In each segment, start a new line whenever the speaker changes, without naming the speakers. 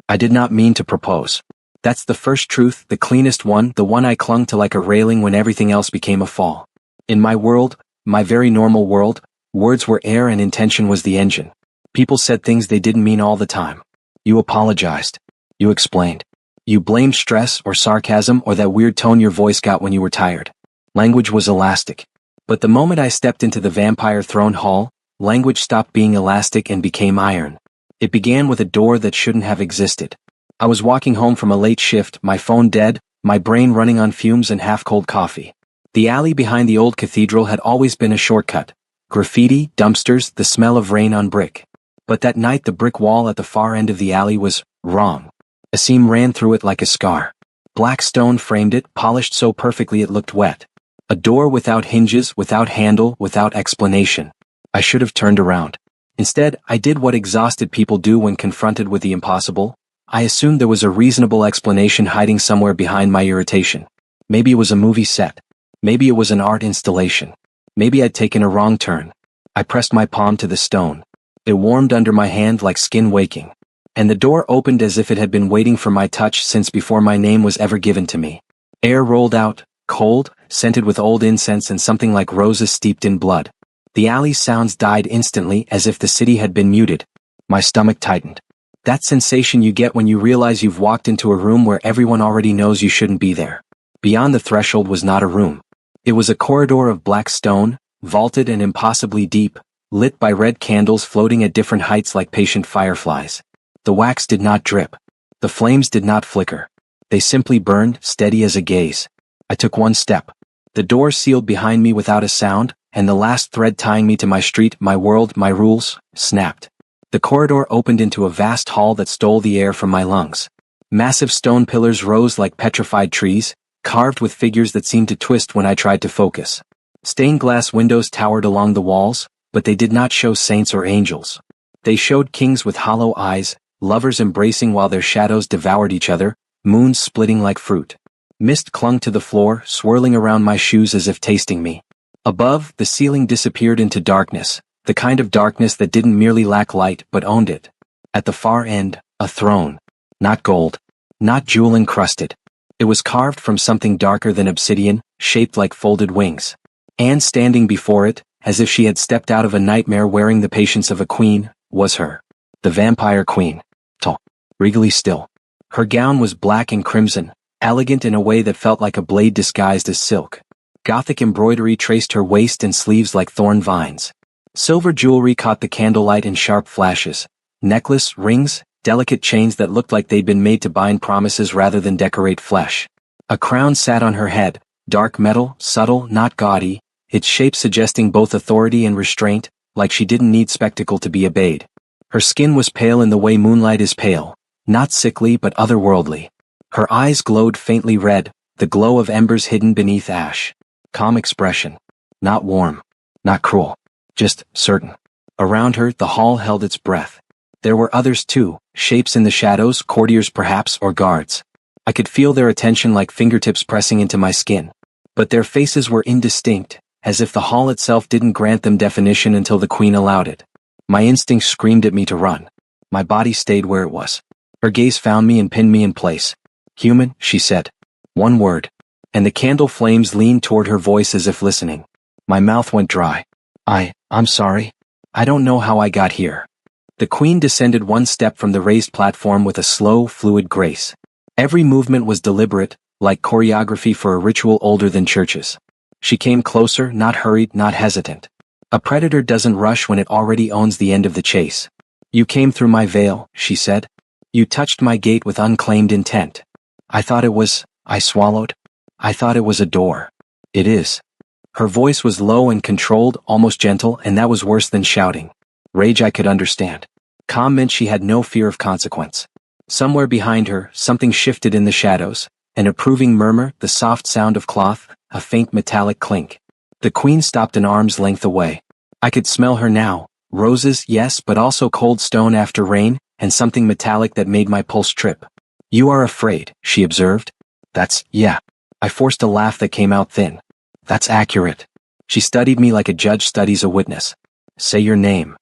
I did not mean to propose. That's the first truth, the cleanest one, the one I clung to like a railing when everything else became a fall. In my world, my very normal world, words were air and intention was the engine. People said things they didn't mean all the time. You apologized. You explained. You blamed stress or sarcasm or that weird tone your voice got when you were tired. Language was elastic. But the moment I stepped into the vampire throne hall, language stopped being elastic and became iron. It began with a door that shouldn't have existed. I was walking home from a late shift, my phone dead, my brain running on fumes and half-cold coffee. The alley behind the old cathedral had always been a shortcut. Graffiti, dumpsters, the smell of rain on brick. But that night the brick wall at the far end of the alley was wrong. A seam ran through it like a scar. Black stone framed it, polished so perfectly it looked wet. A door without hinges, without handle, without explanation. I should have turned around. Instead, I did what exhausted people do when confronted with the impossible. I assumed there was a reasonable explanation hiding somewhere behind my irritation. Maybe it was a movie set. Maybe it was an art installation. Maybe I'd taken a wrong turn. I pressed my palm to the stone. It warmed under my hand like skin waking. And the door opened as if it had been waiting for my touch since before my name was ever given to me. Air rolled out, cold, scented with old incense and something like roses steeped in blood. The alley's sounds died instantly as if the city had been muted. My stomach tightened. That sensation you get when you realize you've walked into a room where everyone already knows you shouldn't be there. Beyond the threshold was not a room. It was a corridor of black stone, vaulted and impossibly deep, lit by red candles floating at different heights like patient fireflies. The wax did not drip. The flames did not flicker. They simply burned, steady as a gaze. I took one step. The door sealed behind me without a sound, and the last thread tying me to my street, my world, my rules, snapped. The corridor opened into a vast hall that stole the air from my lungs. Massive stone pillars rose like petrified trees, carved with figures that seemed to twist when I tried to focus. Stained glass windows towered along the walls, but they did not show saints or angels. They showed kings with hollow eyes, lovers embracing while their shadows devoured each other, moons splitting like fruit. Mist clung to the floor, swirling around my shoes as if tasting me. Above, the ceiling disappeared into darkness, the kind of darkness that didn't merely lack light but owned it. At the far end, a throne. Not gold. Not jewel-encrusted. It was carved from something darker than obsidian, shaped like folded wings. And standing before it, as if she had stepped out of a nightmare wearing the patience of a queen, was her. The vampire queen. Tall. Regally still. Her gown was black and crimson, elegant in a way that felt like a blade disguised as silk. Gothic embroidery traced her waist and sleeves like thorn vines. Silver jewelry caught the candlelight in sharp flashes. Necklace, rings, delicate chains that looked like they'd been made to bind promises rather than decorate flesh. A crown sat on her head, dark metal, subtle, not gaudy, its shape suggesting both authority and restraint, like she didn't need spectacle to be obeyed. Her skin was pale in the way moonlight is pale, not sickly but otherworldly. Her eyes glowed faintly red, the glow of embers hidden beneath ash. Calm expression. Not warm. Not cruel. Just certain. Around her, the hall held its breath. There were others too, shapes in the shadows, courtiers perhaps, or guards. I could feel their attention like fingertips pressing into my skin. But their faces were indistinct, as if the hall itself didn't grant them definition until the queen allowed it. My instincts screamed at me to run. My body stayed where it was. Her gaze found me and pinned me in place. Human, she said. One word. And the candle flames leaned toward her voice as if listening. My mouth went dry. I'm sorry. I don't know how I got here. The queen descended one step from the raised platform with a slow, fluid grace. Every movement was deliberate, like choreography for a ritual older than churches. She came closer, not hurried, not hesitant. A predator doesn't rush when it already owns the end of the chase. You came through my veil, she said. You touched my gate with unclaimed intent. I swallowed. I thought it was a door. It is. Her voice was low and controlled, almost gentle, and that was worse than shouting. Rage I could understand. Calm meant she had no fear of consequence. Somewhere behind her, something shifted in the shadows. An approving murmur, the soft sound of cloth, a faint metallic clink. The queen stopped an arm's length away. I could smell her now. Roses, yes, but also cold stone after rain, and something metallic that made my pulse trip. You are afraid, she observed. Yeah. I forced a laugh that came out thin. That's accurate. She studied me like a judge studies a witness. Say your name.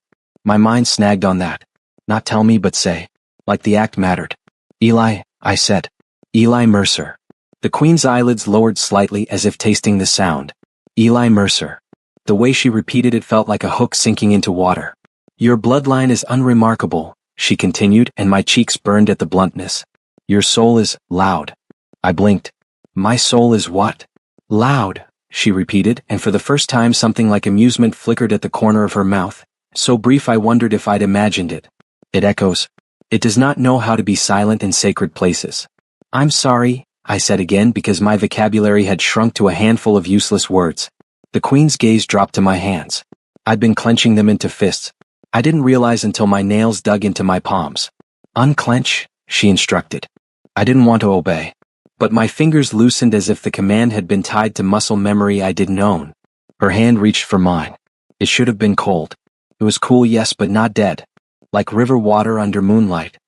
My mind snagged on that. Not tell me but say. Like the act mattered. Eli, I said. Eli Mercer. The Queen's eyelids lowered slightly as if tasting the sound. Eli Mercer. The way she repeated it felt like a hook sinking into water. Your bloodline is unremarkable, she continued, and my cheeks burned at the bluntness. Your soul is loud. I blinked. My soul is what? Loud, she repeated, and for the first time something like amusement flickered at the corner of her mouth, so brief I wondered if I'd imagined it. It echoes. It does not know how to be silent in sacred places. I'm sorry, I said again because my vocabulary had shrunk to a handful of useless words. The Queen's gaze dropped to my hands. I'd been clenching them into fists. I didn't realize until my nails dug into my palms. Unclench, she instructed. I didn't want to obey. But my fingers loosened as if the command had been tied to muscle memory I didn't own. Her hand reached for mine. It should have been cold. It was cool, yes, but not dead. Like river water under moonlight.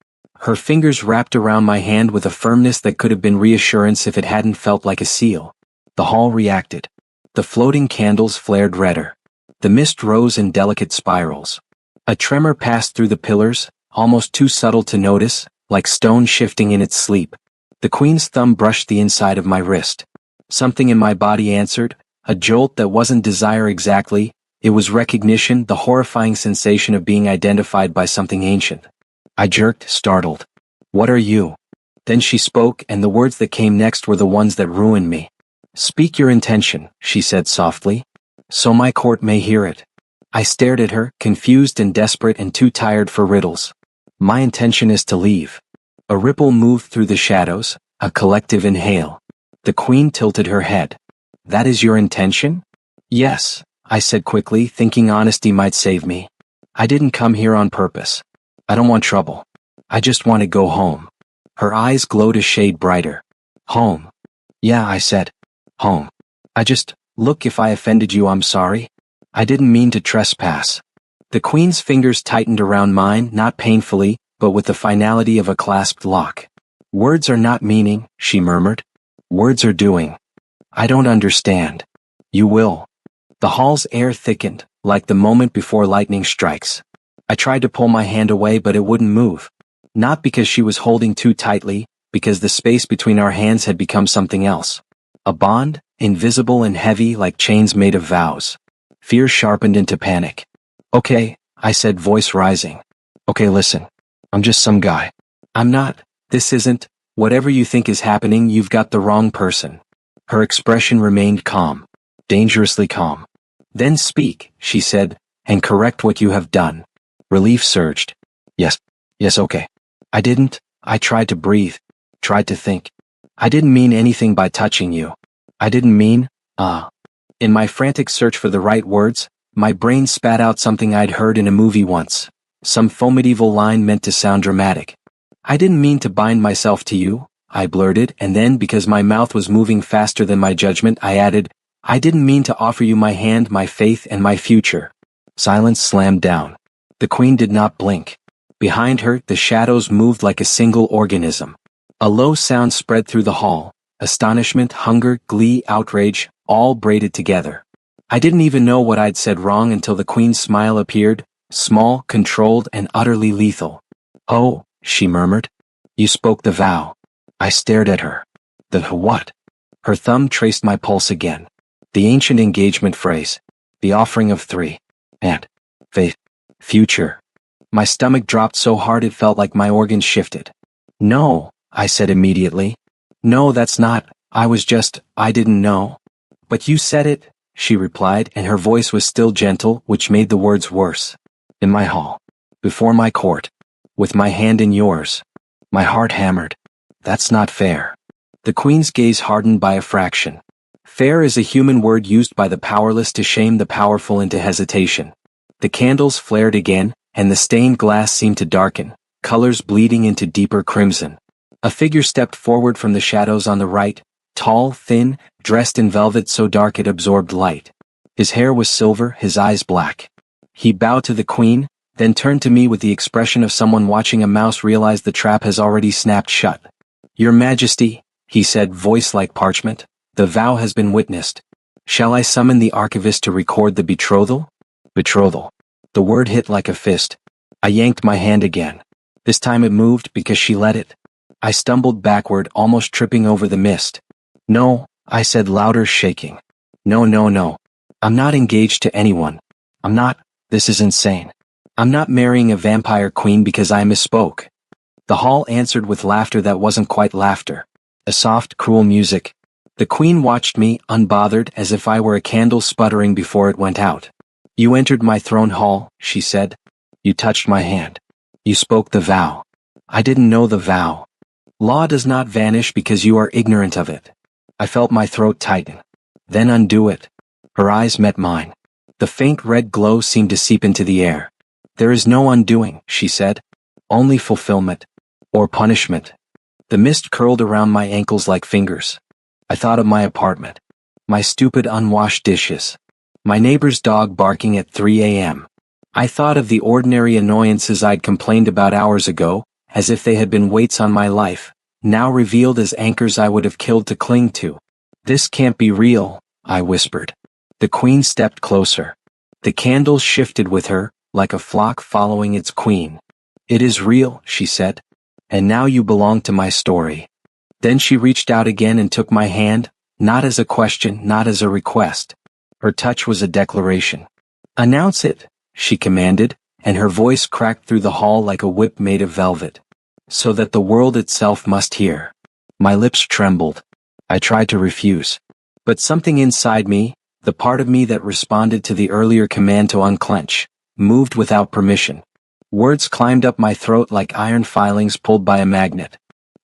Her fingers wrapped around my hand with a firmness that could have been reassurance if it hadn't felt like a seal. The hall reacted. The floating candles flared redder. The mist rose in delicate spirals. A tremor passed through the pillars, almost too subtle to notice, like stone shifting in its sleep. The Queen's thumb brushed the inside of my wrist. Something in my body answered, a jolt that wasn't desire exactly, it was recognition, the horrifying sensation of being identified by something ancient. I jerked, startled. What are you? Then she spoke, and the words that came next were the ones that ruined me. Speak your intention, she said softly, so my court may hear it. I stared at her, confused and desperate and too tired for riddles. My intention is to leave. A ripple moved through the shadows, a collective inhale. The Queen tilted her head. That is your intention? Yes, I said quickly, thinking honesty might save me. I didn't come here on purpose. I don't want trouble. I just want to go home. Her eyes glowed a shade brighter. Home. Yeah, I said. Home. Look, if I offended you, I'm sorry. I didn't mean to trespass. The Queen's fingers tightened around mine, not painfully, but with the finality of a clasped lock. Words are not meaning, she murmured. Words are doing. I don't understand. You will. The hall's air thickened, like the moment before lightning strikes. I tried to pull my hand away, but it wouldn't move. Not because she was holding too tightly, because the space between our hands had become something else. A bond, invisible and heavy like chains made of vows. Fear sharpened into panic. Okay, I said, voice rising. Okay, listen. I'm just some guy. I'm not. This isn't. Whatever you think is happening, you've got the wrong person. Her expression remained calm. Dangerously calm. Then speak, she said, and correct what you have done. Relief surged. Yes, okay. I tried to breathe. Tried to think. I didn't mean anything by touching you. I didn't mean, In my frantic search for the right words, my brain spat out something I'd heard in a movie once. Some faux medieval line meant to sound dramatic. I didn't mean to bind myself to you, I blurted, and then because my mouth was moving faster than my judgment, I added, I didn't mean to offer you my hand, my faith, and my future. Silence slammed down. The Queen did not blink. Behind her, the shadows moved like a single organism. A low sound spread through the hall. Astonishment, hunger, glee, outrage, all braided together. I didn't even know what I'd said wrong until the Queen's smile appeared, small, controlled, and utterly lethal. Oh, she murmured. You spoke the vow. I stared at her. The what? Her thumb traced my pulse again. The ancient engagement phrase. The offering of 3. And faith. Future. My stomach dropped so hard it felt like my organs shifted. No, I said immediately. No, that's not. I didn't know. But you said it, she replied, and her voice was still gentle, which made the words worse. In my hall. Before my court. With my hand in yours. My heart hammered. That's not fair. The Queen's gaze hardened by a fraction. Fair is a human word used by the powerless to shame the powerful into hesitation. The candles flared again, and the stained glass seemed to darken, colors bleeding into deeper crimson. A figure stepped forward from the shadows on the right, tall, thin, dressed in velvet so dark it absorbed light. His hair was silver, his eyes black. He bowed to the Queen, then turned to me with the expression of someone watching a mouse realize the trap has already snapped shut. Your Majesty, he said, voice like parchment, the vow has been witnessed. Shall I summon the archivist to record the betrothal? Betrothal. The word hit like a fist. I yanked my hand again. This time it moved because she let it. I stumbled backward, almost tripping over the mist. No, I said louder, shaking. No, no, no. I'm not engaged to anyone. I'm not. This is insane. I'm not marrying a vampire queen because I misspoke. The hall answered with laughter that wasn't quite laughter. A soft, cruel music. The queen watched me, unbothered, as if I were a candle sputtering before it went out. You entered my throne hall, she said. You touched my hand. You spoke the vow. I didn't know the vow. Law does not vanish because you are ignorant of it. I felt my throat tighten. Then undo it. Her eyes met mine. The faint red glow seemed to seep into the air. There is no undoing, she said. Only fulfillment. Or punishment. The mist curled around my ankles like fingers. I thought of my apartment. My stupid unwashed dishes. My neighbor's dog barking at 3 a.m. I thought of the ordinary annoyances I'd complained about hours ago, as if they had been weights on my life, now revealed as anchors I would have killed to cling to. This can't be real, I whispered. The queen stepped closer. The candles shifted with her, like a flock following its queen. It is real, she said. And now you belong to my story. Then she reached out again and took my hand, not as a question, not as a request. Her touch was a declaration. Announce it, she commanded, and her voice cracked through the hall like a whip made of velvet. So that the world itself must hear. My lips trembled. I tried to refuse. But something inside me, the part of me that responded to the earlier command to unclench, moved without permission. Words climbed up my throat like iron filings pulled by a magnet.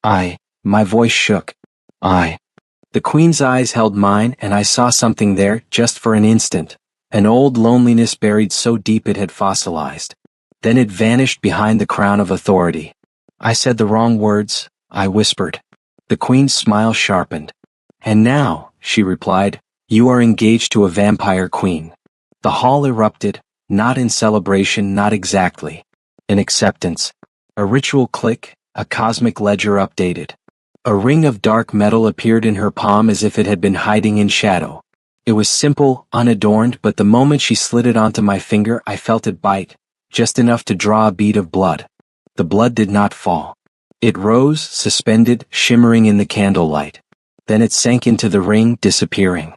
My voice shook. The queen's eyes held mine, and I saw something there, just for an instant. An old loneliness buried so deep it had fossilized. Then it vanished behind the crown of authority. I said the wrong words, I whispered. The queen's smile sharpened. And now, she replied, you are engaged to a vampire queen. The hall erupted, not in celebration, not exactly. In acceptance. A ritual click, a cosmic ledger updated. A ring of dark metal appeared in her palm as if it had been hiding in shadow. It was simple, unadorned, but the moment she slid it onto my finger I felt it bite, just enough to draw a bead of blood. The blood did not fall. It rose, suspended, shimmering in the candlelight. Then it sank into the ring, disappearing.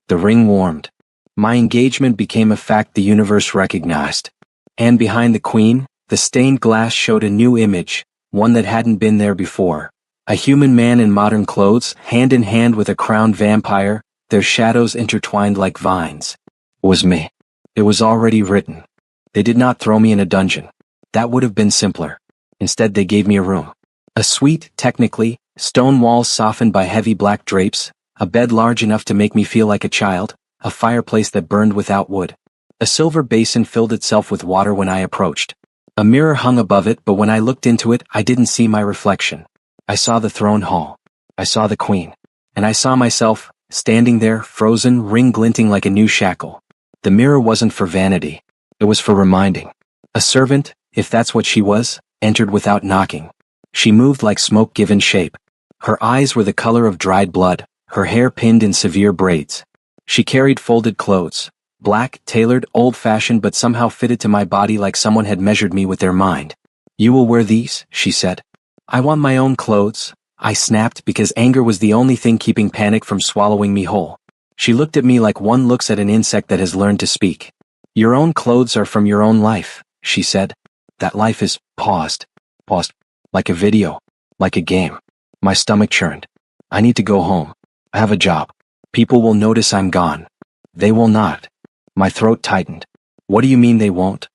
The ring warmed. My engagement became a fact the universe recognized. And behind the queen, the stained glass showed a new image, one that hadn't been there before. A human man in modern clothes, hand in hand with a crowned vampire, their shadows intertwined like vines. It was me. It was already written. They did not throw me in a dungeon. That would have been simpler. Instead they gave me a room. A suite, technically, stone walls softened by heavy black drapes, a bed large enough to make me feel like a child, a fireplace that burned without wood. A silver basin filled itself with water when I approached. A mirror hung above it, but when I looked into it, I didn't see my reflection. I saw the throne hall. I saw the queen. And I saw myself, standing there, frozen, ring glinting like a new shackle. The mirror wasn't for vanity. It was for reminding. A servant, if that's what she was, entered without knocking. She moved like smoke given shape. Her eyes were the color of dried blood, her hair pinned in severe braids. She carried folded clothes. Black, tailored, old-fashioned, but somehow fitted to my body like someone had measured me with their mind. You will wear these, she said. I want my own clothes, I snapped because anger was the only thing keeping panic from swallowing me whole. She looked at me like one looks at an insect that has learned to speak. Your own clothes are from your own life, she said. That life is paused, like a video, like a game. My stomach churned. I need to go home. I have a job. People will notice I'm gone. They will not. My throat tightened. What do you mean they won't?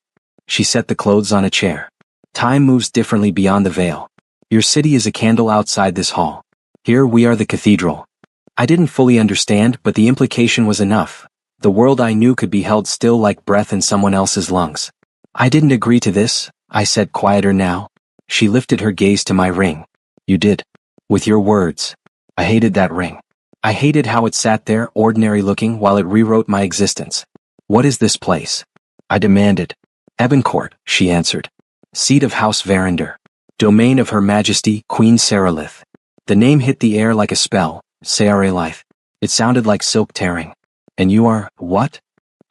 She set the clothes on a chair. Time moves differently beyond the veil. Your city is a candle outside this hall. Here we are the cathedral. I didn't fully understand, but the implication was enough. The world I knew could be held still like breath in someone else's lungs. I didn't agree to this, I said, quieter now. She lifted her gaze to my ring. You did. With your words. I hated that ring. I hated how it sat there, ordinary looking, while it rewrote my existence. What is this place? I demanded. Eboncourt, she answered. Seat of House Verinder. Domain of Her Majesty, Queen Seralith. The name hit the air like a spell, Seralith. It sounded like silk tearing. And you are, what?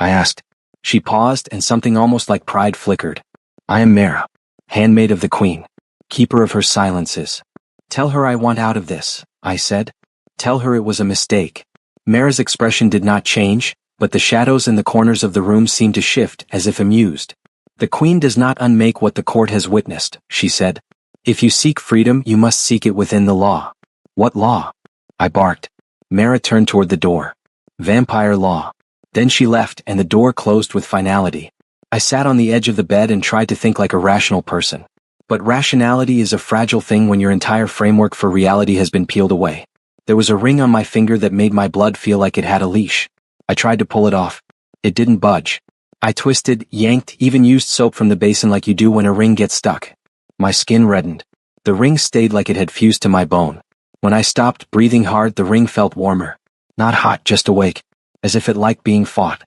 I asked. She paused and something almost like pride flickered. I am Mara, handmaid of the Queen, keeper of her silences. Tell her I want out of this, I said. Tell her it was a mistake. Mara's expression did not change, but the shadows in the corners of the room seemed to shift, as if amused. The Queen does not unmake what the court has witnessed, she said. If you seek freedom, you must seek it within the law. What law? I barked. Mara turned toward the door. Vampire law. Then she left, and the door closed with finality. I sat on the edge of the bed and tried to think like a rational person. But rationality is a fragile thing when your entire framework for reality has been peeled away. There was a ring on my finger that made my blood feel like it had a leash. I tried to pull it off. It didn't budge. I twisted, yanked, even used soap from the basin like you do when a ring gets stuck. My skin reddened. The ring stayed like it had fused to my bone. When I stopped breathing hard, the ring felt warmer. Not hot, just awake. As if it liked being fought.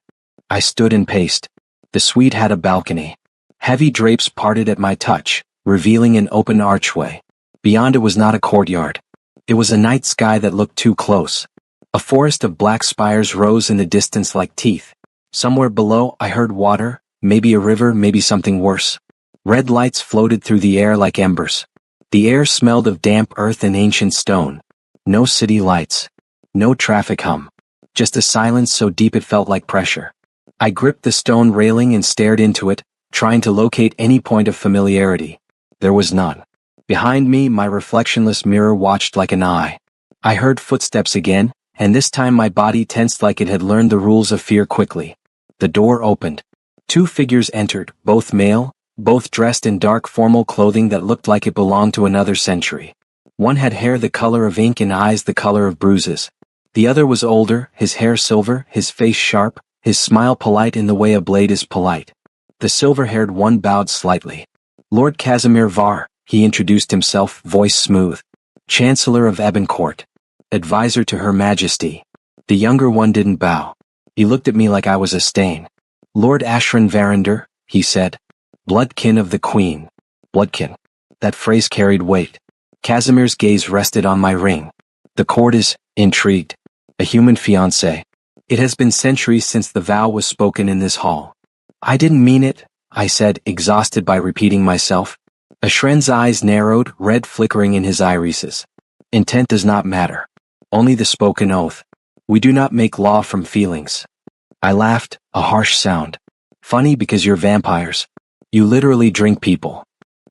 I stood and paced. The suite had a balcony. Heavy drapes parted at my touch, revealing an open archway. Beyond it was not a courtyard. It was a night sky that looked too close. A forest of black spires rose in the distance like teeth. Somewhere below, I heard water, maybe a river, maybe something worse. Red lights floated through the air like embers. The air smelled of damp earth and ancient stone. No city lights. No traffic hum. Just a silence so deep it felt like pressure. I gripped the stone railing and stared into it, trying to locate any point of familiarity. There was none. Behind me, my reflectionless mirror watched like an eye. I heard footsteps again, and this time my body tensed like it had learned the rules of fear quickly. The door opened. Two figures entered, both male, both dressed in dark formal clothing that looked like it belonged to another century. One had hair the color of ink and eyes the color of bruises. The other was older, his hair silver, his face sharp, his smile polite in the way a blade is polite. The silver-haired one bowed slightly. Lord Casimir Var, he introduced himself, voice smooth. Chancellor of Eboncourt. Advisor to Her Majesty. The younger one didn't bow. He looked at me like I was a stain. Lord Ashran Varinder, he said. Bloodkin of the Queen. Bloodkin. That phrase carried weight. Casimir's gaze rested on my ring. The court is intrigued. A human fiancé. It has been centuries since the vow was spoken in this hall. I didn't mean it, I said, exhausted by repeating myself. Ashren's eyes narrowed, red flickering in his irises. Intent does not matter. Only the spoken oath. We do not make law from feelings. I laughed, a harsh sound. Funny because you're vampires. You literally drink people.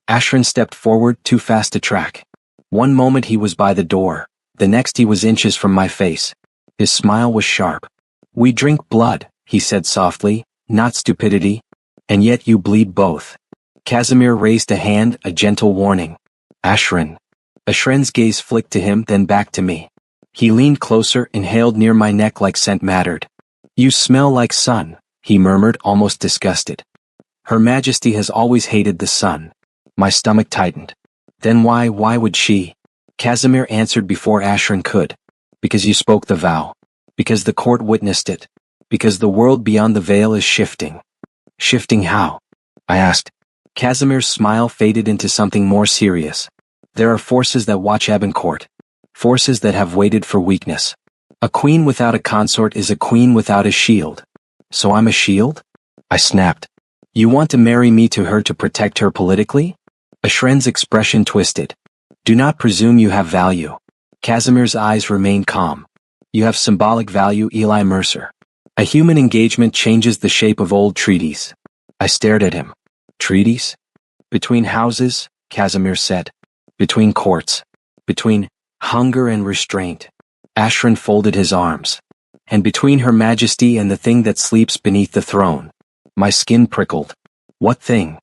Ashran stepped forward, too fast to track. One moment he was by the door, the next he was inches from my face. His smile was sharp. We drink blood, he said softly, not stupidity. And yet you bleed both. Casimir raised a hand, a gentle warning. Ashran. Ashren's gaze flicked to him, then back to me. He leaned closer, inhaled near my neck like scent mattered. You smell like sun, he murmured, almost disgusted. Her Majesty has always hated the sun. My stomach tightened. Then why would she? Casimir answered before Ashran could. Because you spoke the vow. Because the court witnessed it. Because the world beyond the veil is shifting. Shifting how? I asked. Casimir's smile faded into something more serious. There are forces that watch Eboncourt. Forces that have waited for weakness. A queen without a consort is a queen without a shield. So I'm a shield? I snapped. You want to marry me to her to protect her politically? Ashren's expression twisted. Do not presume you have value. Casimir's eyes remained calm. You have symbolic value, Eli Mercer. A human engagement changes the shape of old treaties. I stared at him. Treaties? Between houses, Casimir said. Between courts. Between hunger and restraint. Ashran folded his arms. And between Her Majesty and the thing that sleeps beneath the throne. My skin prickled. What thing?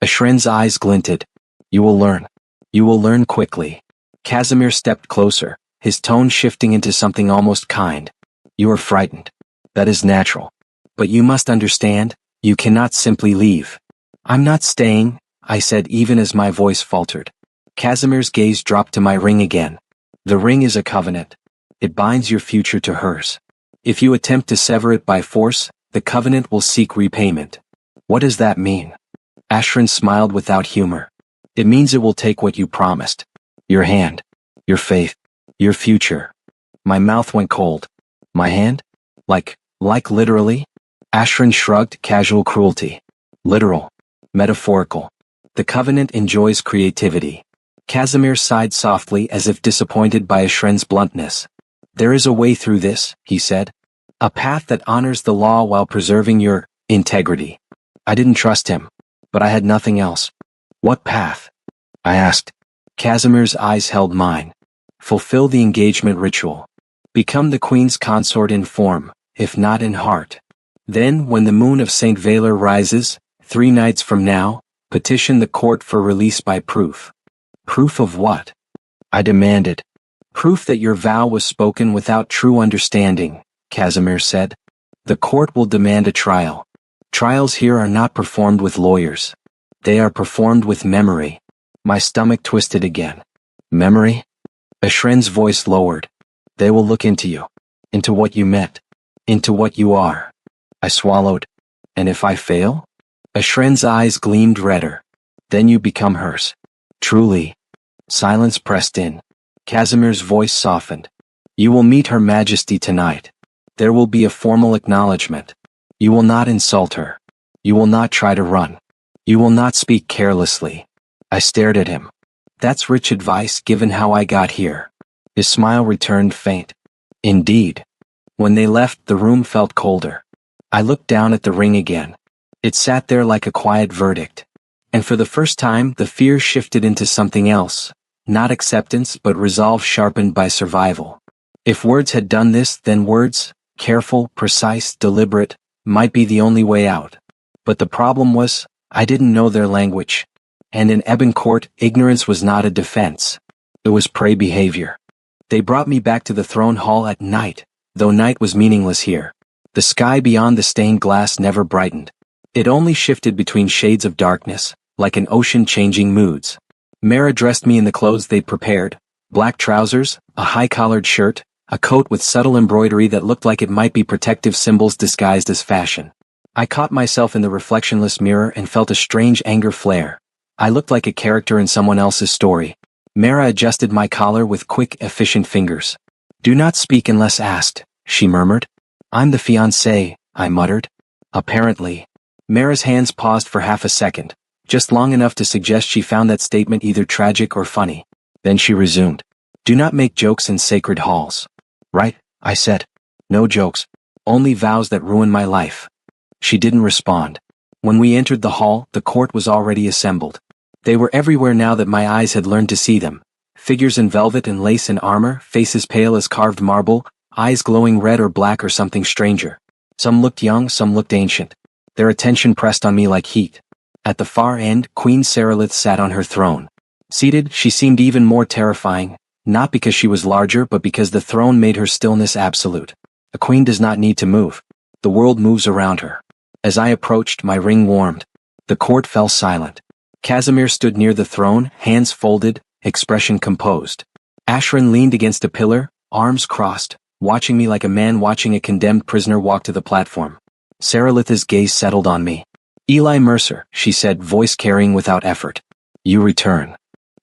Ashren's eyes glinted. You will learn. You will learn quickly. Casimir stepped closer, his tone shifting into something almost kind. You are frightened. That is natural. But you must understand, you cannot simply leave. I'm not staying, I said even as my voice faltered. Casimir's gaze dropped to my ring again. The ring is a covenant. It binds your future to hers. If you attempt to sever it by force, the covenant will seek repayment. What does that mean? Ashran smiled without humor. It means it will take what you promised. Your hand. Your faith. Your future. My mouth went cold. My hand? Like literally? Ashran shrugged, casual cruelty. Literal. Metaphorical. The covenant enjoys creativity. Casimir sighed softly as if disappointed by Ashren's bluntness. There is a way through this, he said. A path that honors the law while preserving your integrity. I didn't trust him, but I had nothing else. What path? I asked. Casimir's eyes held mine. Fulfill the engagement ritual. Become the queen's consort in form, if not in heart. Then, when the moon of St. Valor rises, 3 nights from now, petition the court for release by proof. Proof of what? I demanded. Proof that your vow was spoken without true understanding, Casimir said. The court will demand a trial. Trials here are not performed with lawyers. They are performed with memory. My stomach twisted again. Memory? Ashren's voice lowered. They will look into you. Into what you meant. Into what you are. I swallowed. And if I fail? Ashren's eyes gleamed redder. Then you become hers. Truly. Silence pressed in. Casimir's voice softened. You will meet Her Majesty tonight. There will be a formal acknowledgement. You will not insult her. You will not try to run. You will not speak carelessly. I stared at him. That's rich advice given how I got here. His smile returned faint. Indeed. When they left, the room felt colder. I looked down at the ring again. It sat there like a quiet verdict. And for the first time, the fear shifted into something else. Not acceptance, but resolve sharpened by survival. If words had done this, then words, careful, precise, deliberate, might be the only way out. But the problem was, I didn't know their language. And in Ebon Court, ignorance was not a defense. It was prey behavior. They brought me back to the throne hall at night, though night was meaningless here. The sky beyond the stained glass never brightened. It only shifted between shades of darkness, like an ocean changing moods. Mara dressed me in the clothes they'd prepared, black trousers, a high-collared shirt, a coat with subtle embroidery that looked like it might be protective symbols disguised as fashion. I caught myself in the reflectionless mirror and felt a strange anger flare. I looked like a character in someone else's story. Mara adjusted my collar with quick, efficient fingers. Do not speak unless asked, she murmured. I'm the fiancé, I muttered. Apparently. Mara's hands paused for half a second, just long enough to suggest she found that statement either tragic or funny. Then she resumed. Do not make jokes in sacred halls. Right, I said. No jokes. Only vows that ruin my life. She didn't respond. When we entered the hall, the court was already assembled. They were everywhere now that my eyes had learned to see them. Figures in velvet and lace and armor, faces pale as carved marble, eyes glowing red or black or something stranger. Some looked young, some looked ancient. Their attention pressed on me like heat. At the far end, Queen Seralith sat on her throne. Seated, she seemed even more terrifying, not because she was larger but because the throne made her stillness absolute. A queen does not need to move. The world moves around her. As I approached, my ring warmed. The court fell silent. Casimir stood near the throne, hands folded, expression composed. Ashren leaned against a pillar, arms crossed, watching me like a man watching a condemned prisoner walk to the platform. Seralith's gaze settled on me. Eli Mercer, she said, voice carrying without effort. You return.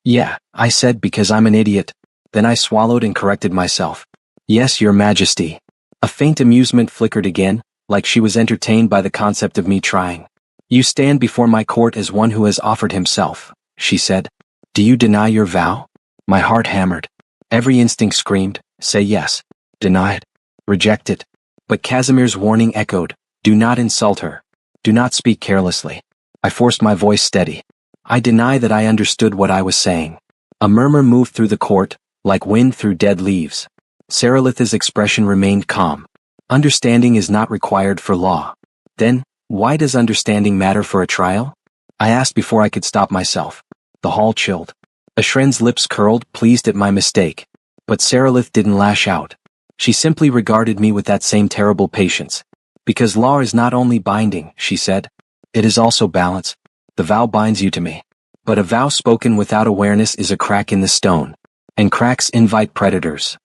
Yeah, I said because I'm an idiot. Then I swallowed and corrected myself. Yes, Your Majesty. A faint amusement flickered again, like she was entertained by the concept of me trying. You stand before my court as one who has offered himself, she said. Do you deny your vow? My heart hammered. Every instinct screamed, say yes. Deny it. Reject it. But Casimir's warning echoed, do not insult her. Do not speak carelessly. I forced my voice steady. I deny that I understood what I was saying. A murmur moved through the court, like wind through dead leaves. Seralith's expression remained calm. Understanding is not required for law. Then, why does understanding matter for a trial? I asked before I could stop myself. The hall chilled. Ashren's lips curled, pleased at my mistake. But Seralith didn't lash out. She simply regarded me with that same terrible patience. Because law is not only binding, she said. It is also balance. The vow binds you to me. But a vow spoken without awareness is a crack in the stone. And cracks invite predators.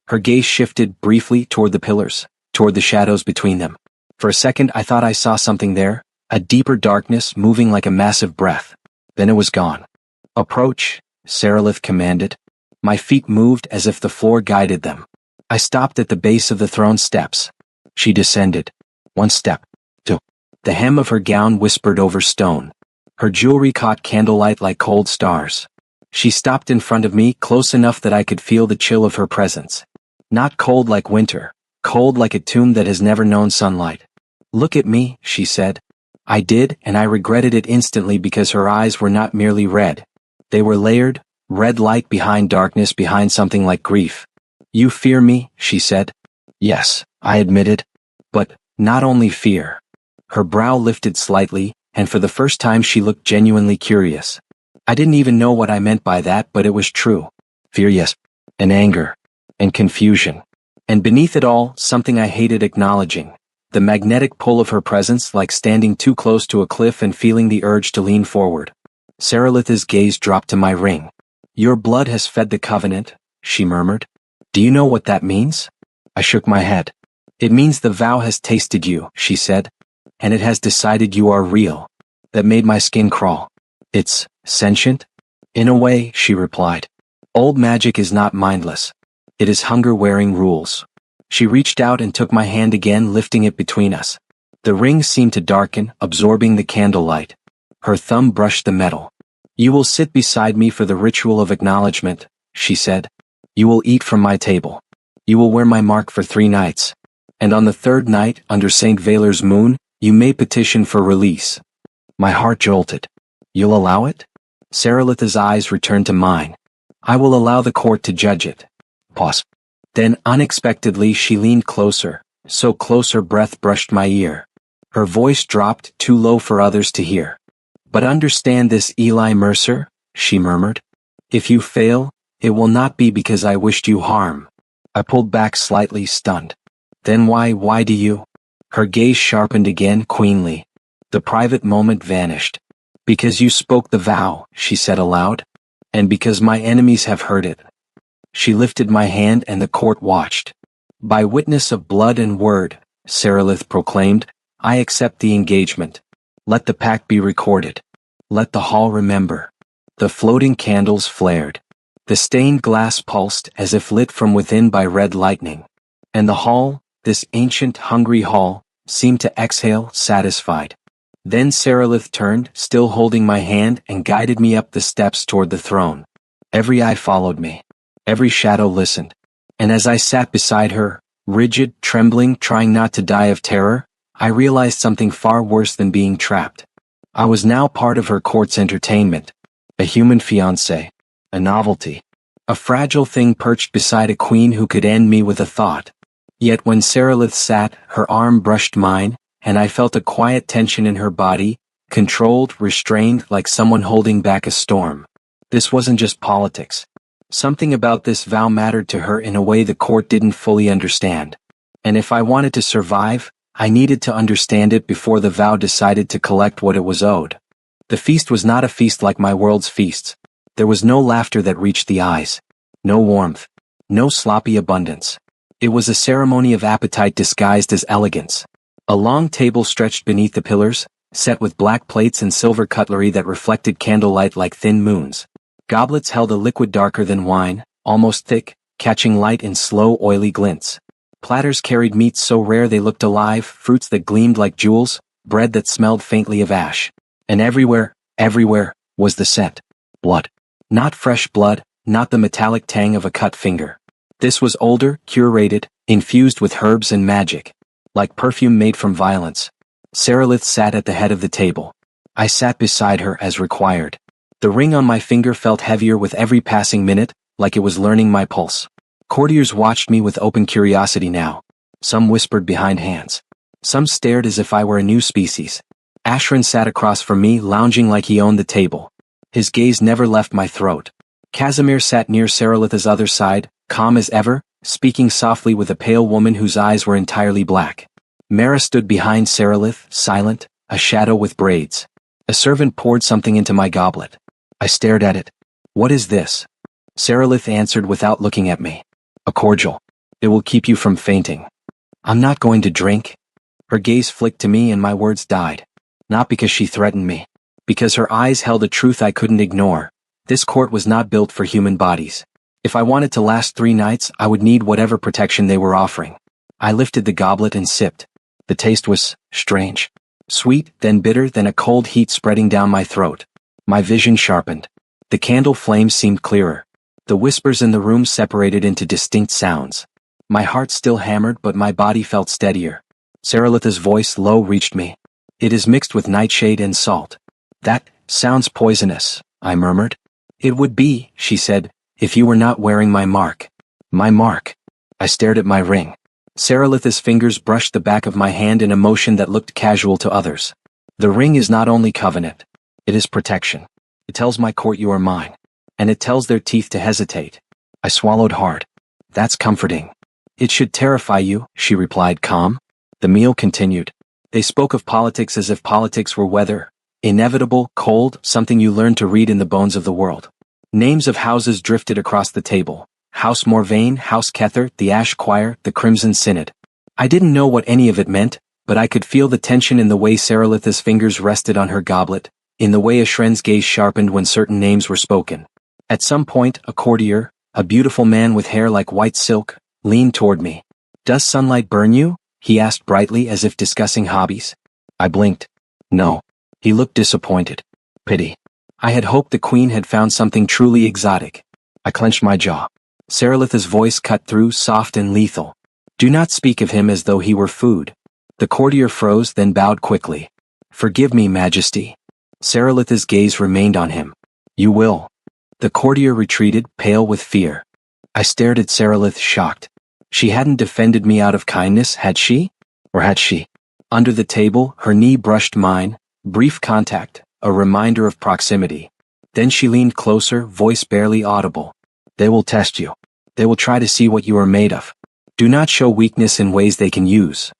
Her gaze shifted briefly toward the pillars, toward the shadows between them. For a second I thought I saw something there, a deeper darkness moving like a massive breath. Then it was gone. Approach, Seralith commanded. My feet moved as if the floor guided them. I stopped at the base of the throne steps. She descended. 1 step. 2. The hem of her gown whispered over stone. Her jewelry caught candlelight like cold stars. She stopped in front of me, close enough that I could feel the chill of her presence. Not cold like winter, cold like a tomb that has never known sunlight. "Look at me," she said. I did, and I regretted it instantly because her eyes were not merely red. They were layered, red light behind darkness, behind something like grief. "You fear me," she said. "Yes," I admitted. "But not only fear." Her brow lifted slightly, and for the first time she looked genuinely curious. I didn't even know what I meant by that, but it was true. Fear, yes. And anger. And confusion. And beneath it all, something I hated acknowledging. The magnetic pull of her presence, like standing too close to a cliff and feeling the urge to lean forward. Saralitha's gaze dropped to my ring. "Your blood has fed the covenant," she murmured. "Do you know what that means?" I shook my head. "It means the vow has tasted you," she said. "And it has decided you are real." That made my skin crawl. "It's sentient?" "In a way," she replied. "Old magic is not mindless. It is hunger wearing rules." She reached out and took my hand again, lifting it between us. The ring seemed to darken, absorbing the candlelight. Her thumb brushed the metal. "You will sit beside me for the ritual of acknowledgement," she said. "You will eat from my table. You will wear my mark for 3 nights. And on the 3rd night, under St. Valer's moon, you may petition for release." My heart jolted. "You'll allow it?" Saralitha's eyes returned to mine. "I will allow the court to judge it." Pause. Then, unexpectedly, she leaned closer, so close her breath brushed my ear. Her voice dropped, too low for others to hear. "But understand this, Eli Mercer," she murmured. "If you fail, it will not be because I wished you harm." I pulled back slightly, stunned. "Then why do you?" Her gaze sharpened again, queenly. The private moment vanished. "Because you spoke the vow," she said aloud. "And because my enemies have heard it." She lifted my hand and the court watched. "By witness of blood and word," Saralith proclaimed, "I accept the engagement. Let the pact be recorded. Let the hall remember." The floating candles flared. The stained glass pulsed as if lit from within by red lightning. And the hall, this ancient, hungry hall, seemed to exhale, satisfied. Then Saralith turned, still holding my hand, and guided me up the steps toward the throne. Every eye followed me. Every shadow listened. And as I sat beside her, rigid, trembling, trying not to die of terror, I realized something far worse than being trapped. I was now part of her court's entertainment. A human fiancé. A novelty. A fragile thing perched beside a queen who could end me with a thought. Yet when Saralith sat, her arm brushed mine, and I felt a quiet tension in her body, controlled, restrained, like someone holding back a storm. This wasn't just politics. Something about this vow mattered to her in a way the court didn't fully understand. And if I wanted to survive, I needed to understand it before the vow decided to collect what it was owed. The feast was not a feast like my world's feasts. There was no laughter that reached the eyes. No warmth. No sloppy abundance. It was a ceremony of appetite disguised as elegance. A long table stretched beneath the pillars, set with black plates and silver cutlery that reflected candlelight like thin moons. Goblets held a liquid darker than wine, almost thick, catching light in slow, oily glints. Platters carried meats so rare they looked alive, fruits that gleamed like jewels, bread that smelled faintly of ash. And everywhere, was the scent. Blood. Not fresh blood, not the metallic tang of a cut finger. This was older, curated, infused with herbs and magic. Like perfume made from violence. Saralith sat at the head of the table. I sat beside her as required. The ring on my finger felt heavier with every passing minute, like it was learning my pulse. Courtiers watched me with open curiosity now. Some whispered behind hands. Some stared as if I were a new species. Ashran sat across from me, lounging like he owned the table. His gaze never left my throat. Casimir sat near Saralitha's other side, calm as ever, speaking softly with a pale woman whose eyes were entirely black. Mara stood behind Saralith, silent, a shadow with braids. A servant poured something into my goblet. I stared at it. "What is this?" Saralith answered without looking at me. "A cordial. It will keep you from fainting." "I'm not going to drink." Her gaze flicked to me and my words died. Not because she threatened me. Because her eyes held a truth I couldn't ignore. This court was not built for human bodies. If I wanted to last 3 nights, I would need whatever protection they were offering. I lifted the goblet and sipped. The taste was strange. Sweet, then bitter, then a cold heat spreading down my throat. My vision sharpened. The candle flames seemed clearer. The whispers in the room separated into distinct sounds. My heart still hammered, but my body felt steadier. Saralitha's voice low reached me. It is mixed with nightshade and salt. That sounds poisonous, I murmured. It would be, she said, if you were not wearing my mark. My mark. I stared at my ring. Saralitha's fingers brushed the back of my hand in a motion that looked casual to others. The ring is not only covenant. It is protection. It tells my court you are mine. And it tells their teeth to hesitate. I swallowed hard. That's comforting. It should terrify you, she replied, calm. The meal continued. They spoke of politics as if politics were weather. Inevitable, cold, something you learn to read in the bones of the world. Names of houses drifted across the table. House Morvain, House Kether, the Ash Choir, the Crimson Synod. I didn't know what any of it meant, but I could feel the tension in the way Saralitha's fingers rested on her goblet, in the way Ashren's gaze sharpened when certain names were spoken. At some point, a courtier, a beautiful man with hair like white silk, leaned toward me. Does sunlight burn you? He asked brightly as if discussing hobbies. I blinked. No. He looked disappointed. Pity. I had hoped the queen had found something truly exotic. I clenched my jaw. Saralitha's voice cut through, soft and lethal. Do not speak of him as though he were food. The courtier froze, then bowed quickly. Forgive me, Majesty. Saralitha's gaze remained on him. You will. The courtier retreated, pale with fear. I stared at Saralitha, shocked. She hadn't defended me out of kindness, had she? Or had she? Under the table, her knee brushed mine, brief contact, a reminder of proximity. Then she leaned closer, voice barely audible. They will test you. They will try to see what you are made of. Do not show weakness in ways they can use.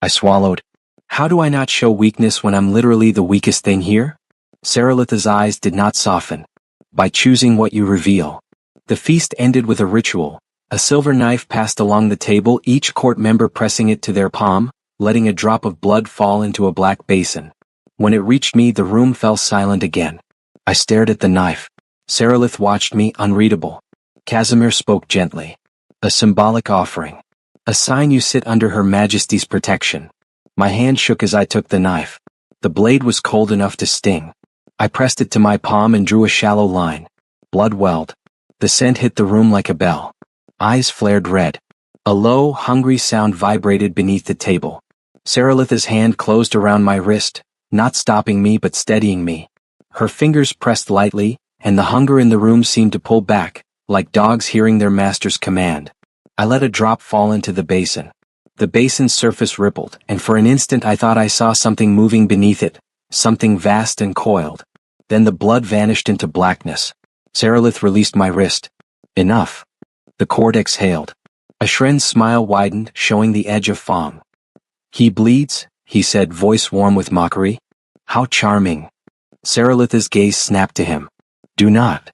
I swallowed. How do I not show weakness when I'm literally the weakest thing here? Saralitha's eyes did not soften. By choosing what you reveal. The feast ended with a ritual. A silver knife passed along the table, each court member pressing it to their palm, letting a drop of blood fall into a black basin. When it reached me, the room fell silent again. I stared at the knife. Saralitha watched me, unreadable. Casimir spoke gently. A symbolic offering. A sign you sit under Her Majesty's protection. My hand shook as I took the knife. The blade was cold enough to sting. I pressed it to my palm and drew a shallow line. Blood welled. The scent hit the room like a bell. Eyes flared red. A low, hungry sound vibrated beneath the table. Saralitha's hand closed around my wrist, not stopping me but steadying me. Her fingers pressed lightly, and the hunger in the room seemed to pull back, like dogs hearing their master's command. I let a drop fall into the basin. The basin's surface rippled, and for an instant I thought I saw something moving beneath it, something vast and coiled. Then the blood vanished into blackness. Saralitha released my wrist. Enough. The court exhaled. Ashren's smile widened, showing the edge of Fong. He bleeds, he said, voice warm with mockery. How charming. Saralitha's gaze snapped to him. Do not.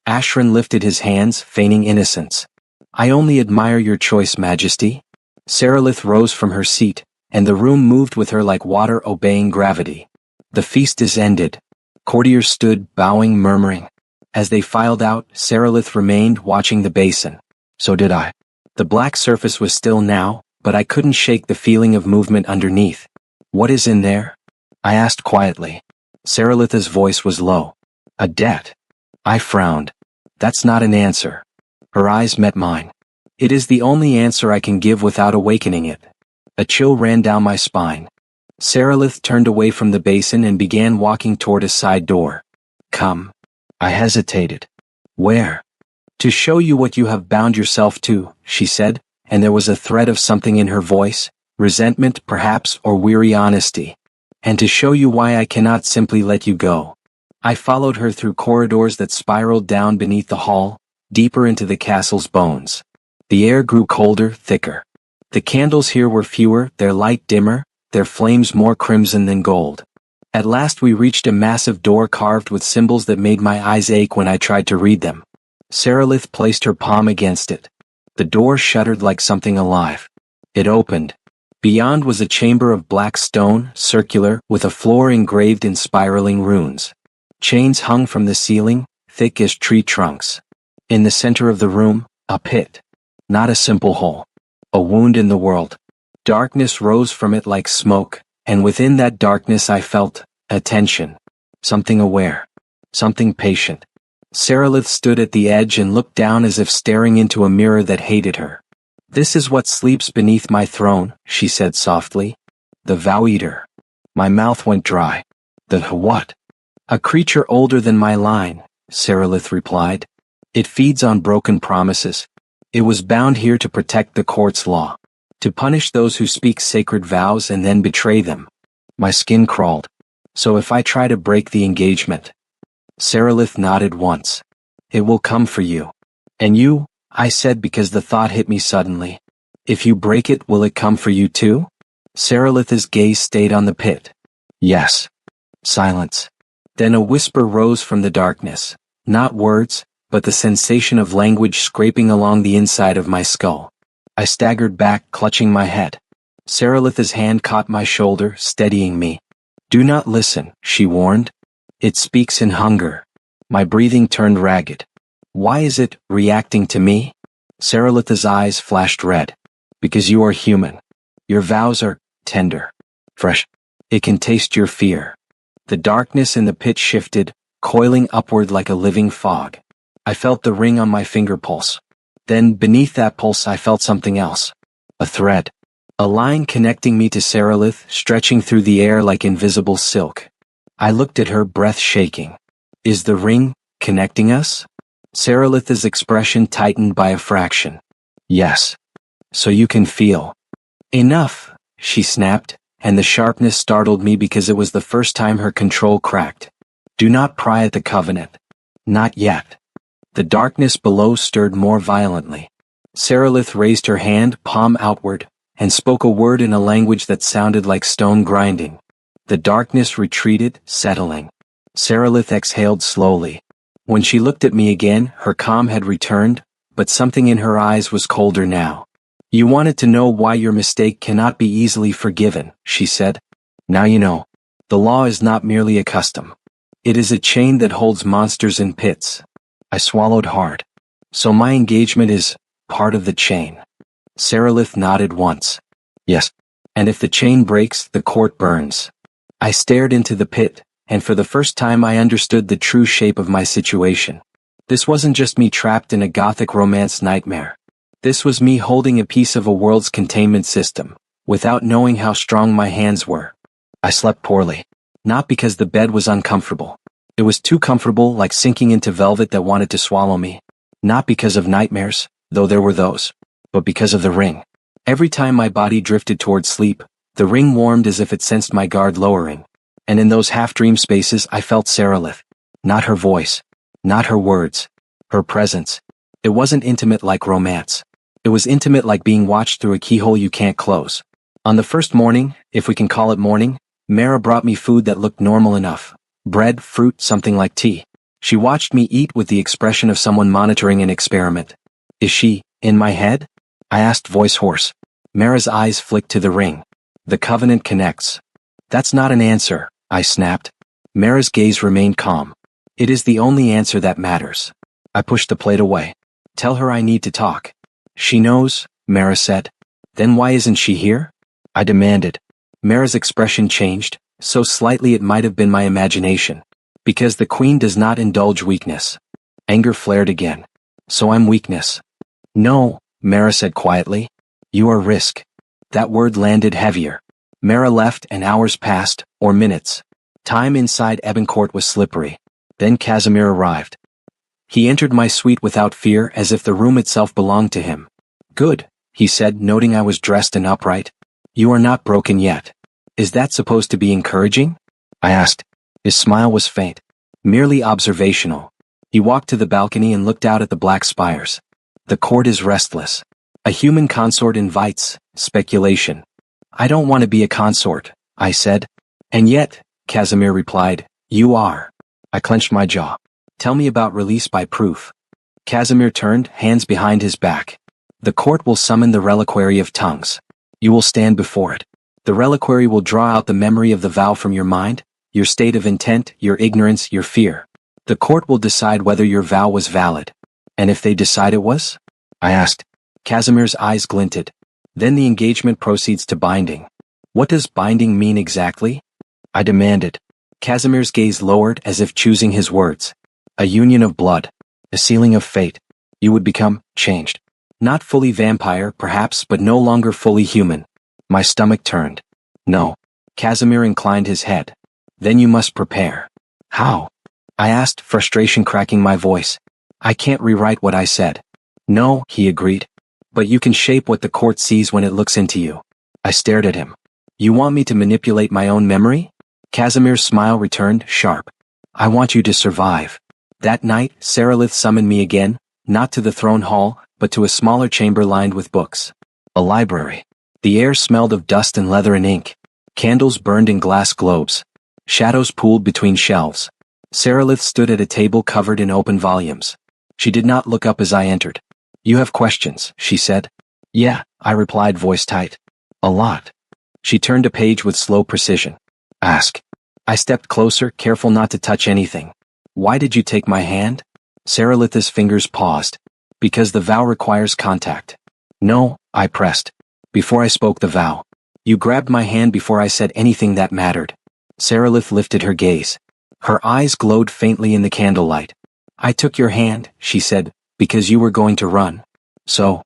Ashren lifted his hands, feigning innocence. I only admire your choice, Majesty. Saralitha rose from her seat, and the room moved with her like water obeying gravity. The feast is ended. Courtiers stood, bowing, murmuring. As they filed out, Saralitha remained, watching the basin. So did I. The black surface was still now, but I couldn't shake the feeling of movement underneath. What is in there? I asked quietly. Saralitha's voice was low. A debt. I frowned. That's not an answer. Her eyes met mine. It is the only answer I can give without awakening it. A chill ran down my spine. Saralitha turned away from the basin and began walking toward a side door. Come. I hesitated. Where? To show you what you have bound yourself to, she said, and there was a thread of something in her voice, resentment perhaps or weary honesty. And to show you why I cannot simply let you go. I followed her through corridors that spiraled down beneath the hall, deeper into the castle's bones. The air grew colder, thicker. The candles here were fewer, their light dimmer, their flames more crimson than gold. At last we reached a massive door carved with symbols that made my eyes ache when I tried to read them. Saralitha placed her palm against it. The door shuddered like something alive. It opened. Beyond was a chamber of black stone, circular, with a floor engraved in spiraling runes. Chains hung from the ceiling, thick as tree trunks. In the center of the room, a pit. Not a simple hole. A wound in the world. Darkness rose from it like smoke, and within that darkness I felt a tension. Something aware. Something patient. Sarilith stood at the edge and looked down as if staring into a mirror that hated her. "This is what sleeps beneath my throne," she said softly. "The Vow Eater." My mouth went dry. "The what?" "A creature older than my line," Sarilith replied. "It feeds on broken promises. It was bound here to protect the court's law, to punish those who speak sacred vows and then betray them." My skin crawled. "So if I try to break the engagement?" Sarilith nodded once. "It will come for you." "And you?" I said because the thought hit me suddenly. "If you break it, will it come for you too?" Sarilith's gaze stayed on the pit. "Yes." Silence. Then a whisper rose from the darkness. Not words, but the sensation of language scraping along the inside of my skull. I staggered back, clutching my head. Sarilith's hand caught my shoulder, steadying me. "Do not listen," she warned. "It speaks in hunger." My breathing turned ragged. "Why is it reacting to me?" Sarilith's eyes flashed red. "Because you are human. Your vows are tender, fresh. It can taste your fear." The darkness in the pit shifted, coiling upward like a living fog. I felt the ring on my finger pulse. Then, beneath that pulse, I felt something else. A thread. A line connecting me to Sarilith, stretching through the air like invisible silk. I looked at her, breath shaking. "Is the ring connecting us?" Sarilith's expression tightened by a fraction. "Yes. So you can feel." "Enough," she snapped, and the sharpness startled me because it was the first time her control cracked. "Do not pry at the covenant. Not yet." The darkness below stirred more violently. Sarilith raised her hand, palm outward, and spoke a word in a language that sounded like stone grinding. The darkness retreated, settling. Sarilith exhaled slowly. When she looked at me again, her calm had returned, but something in her eyes was colder now. "You wanted to know why your mistake cannot be easily forgiven," she said. "Now you know. The law is not merely a custom. It is a chain that holds monsters in pits." I swallowed hard. "So my engagement is part of the chain." Sarilith nodded once. "Yes. And if the chain breaks, the court burns." I stared into the pit, and for the first time I understood the true shape of my situation. This wasn't just me trapped in a gothic romance nightmare. This was me holding a piece of a world's containment system, without knowing how strong my hands were. I slept poorly. Not because the bed was uncomfortable. It was too comfortable, like sinking into velvet that wanted to swallow me. Not because of nightmares, though there were those, but because of the ring. Every time my body drifted toward sleep, the ring warmed as if it sensed my guard lowering. And in those half-dream spaces I felt Sarilith. Not her voice. Not her words. Her presence. It wasn't intimate like romance. It was intimate like being watched through a keyhole you can't close. On the first morning, if we can call it morning, Mara brought me food that looked normal enough. Bread, fruit, something like tea. She watched me eat with the expression of someone monitoring an experiment. "Is she in my head?" I asked, voice hoarse. Mara's eyes flicked to the ring. "The covenant connects." "That's not an answer," I snapped. Mara's gaze remained calm. "It is the only answer that matters." I pushed the plate away. "Tell her I need to talk." "She knows," Mara said. "Then why isn't she here?" I demanded. Mara's expression changed, so slightly it might have been my imagination. "Because the queen does not indulge weakness." Anger flared again. "So I'm weakness." "No," Mara said quietly. "You are risk." That word landed heavier. Mara left and hours passed, or minutes. Time inside Eboncourt was slippery. Then Casimir arrived. He entered my suite without fear, as if the room itself belonged to him. "Good," he said, noting I was dressed and upright. "You are not broken yet." "Is that supposed to be encouraging?" I asked. His smile was faint. Merely observational. He walked to the balcony and looked out at the black spires. "The court is restless. A human consort invites speculation." "I don't want to be a consort," I said. "And yet," Casimir replied, "you are." I clenched my jaw. "Tell me about release by proof." Casimir turned, hands behind his back. "The court will summon the reliquary of tongues. You will stand before it. The reliquary will draw out the memory of the vow from your mind, your state of intent, your ignorance, your fear. The court will decide whether your vow was valid." "And if they decide it was?" I asked. Casimir's eyes glinted. "Then the engagement proceeds to binding." "What does binding mean exactly?" I demanded. Casimir's gaze lowered as if choosing his words. A union of blood. A sealing of fate. You would become changed. Not fully vampire, perhaps, but no longer fully human. My stomach turned. No. Casimir inclined his head. Then you must prepare. How? I asked, frustration cracking my voice. I can't rewrite what I said. No, he agreed. But you can shape what the court sees when it looks into you. I stared at him. You want me to manipulate my own memory? Casimir's smile returned, sharp. I want you to survive. That night, Saralith summoned me again, not to the throne hall, but to a smaller chamber lined with books. A library. The air smelled of dust and leather and ink. Candles burned in glass globes. Shadows pooled between shelves. Saralith stood at a table covered in open volumes. She did not look up as I entered. You have questions, she said. Yeah, I replied, voice tight. A lot. She turned a page with slow precision. Ask. I stepped closer, careful not to touch anything. Why did you take my hand? Saralith's fingers paused. Because the vow requires contact. No, I pressed. Before I spoke the vow. You grabbed my hand before I said anything that mattered. Saralith lifted her gaze. Her eyes glowed faintly in the candlelight. I took your hand, she said, because you were going to run. So?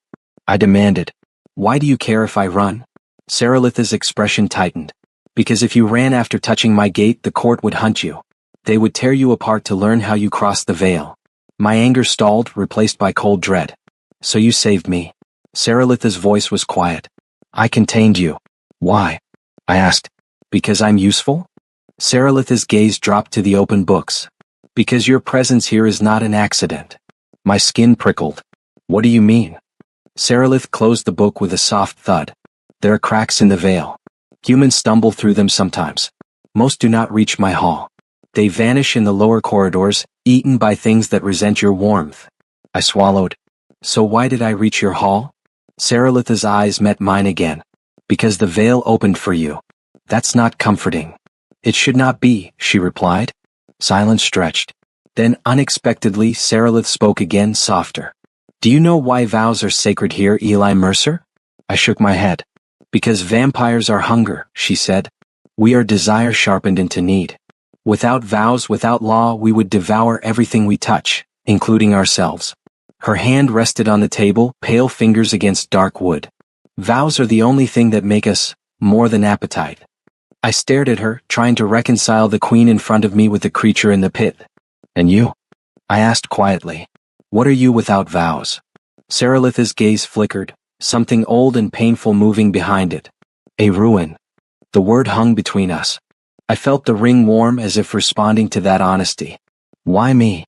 I demanded. Why do you care if I run? Saralith's expression tightened. Because if you ran after touching my gate, the court would hunt you. They would tear you apart to learn how you crossed the veil. My anger stalled, replaced by cold dread. So you saved me. Saralith's voice was quiet. I contained you. Why? I asked. Because I'm useful? Saralith's gaze dropped to the open books. Because your presence here is not an accident. My skin prickled. What do you mean? Saralith closed the book with a soft thud. There are cracks in the veil. Humans stumble through them sometimes. Most do not reach my hall. They vanish in the lower corridors, eaten by things that resent your warmth. I swallowed. So why did I reach your hall? Saralith's eyes met mine again. Because the veil opened for you. That's not comforting. It should not be, she replied. Silence stretched. Then unexpectedly Saralith spoke again, softer. Do you know why vows are sacred here, Eli Mercer? I shook my head. Because vampires are hunger, she said. We are desire sharpened into need. Without vows, without law, we would devour everything we touch, including ourselves. Her hand rested on the table, pale fingers against dark wood. Vows are the only thing that make us more than appetite. I stared at her, trying to reconcile the queen in front of me with the creature in the pit. And you? I asked quietly. What are you without vows? Saralith's gaze flickered, something old and painful moving behind it. A ruin. The word hung between us. I felt the ring warm as if responding to that honesty. Why me?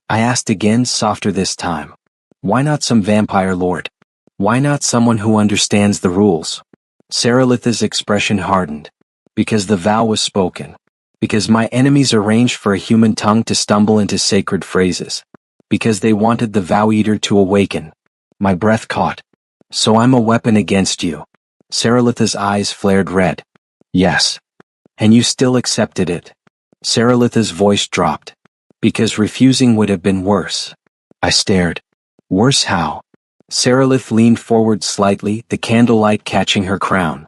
I asked again, softer this time. Why not some vampire lord? Why not someone who understands the rules? Saralith's expression hardened. Because the vow was spoken. Because my enemies arranged for a human tongue to stumble into sacred phrases. Because they wanted the vow eater to awaken. My breath caught. So I'm a weapon against you. Saralith's eyes flared red. Yes. And you still accepted it. Saralith's voice dropped. Because refusing would have been worse. I stared. Worse how? Saralith leaned forward slightly, the candlelight catching her crown.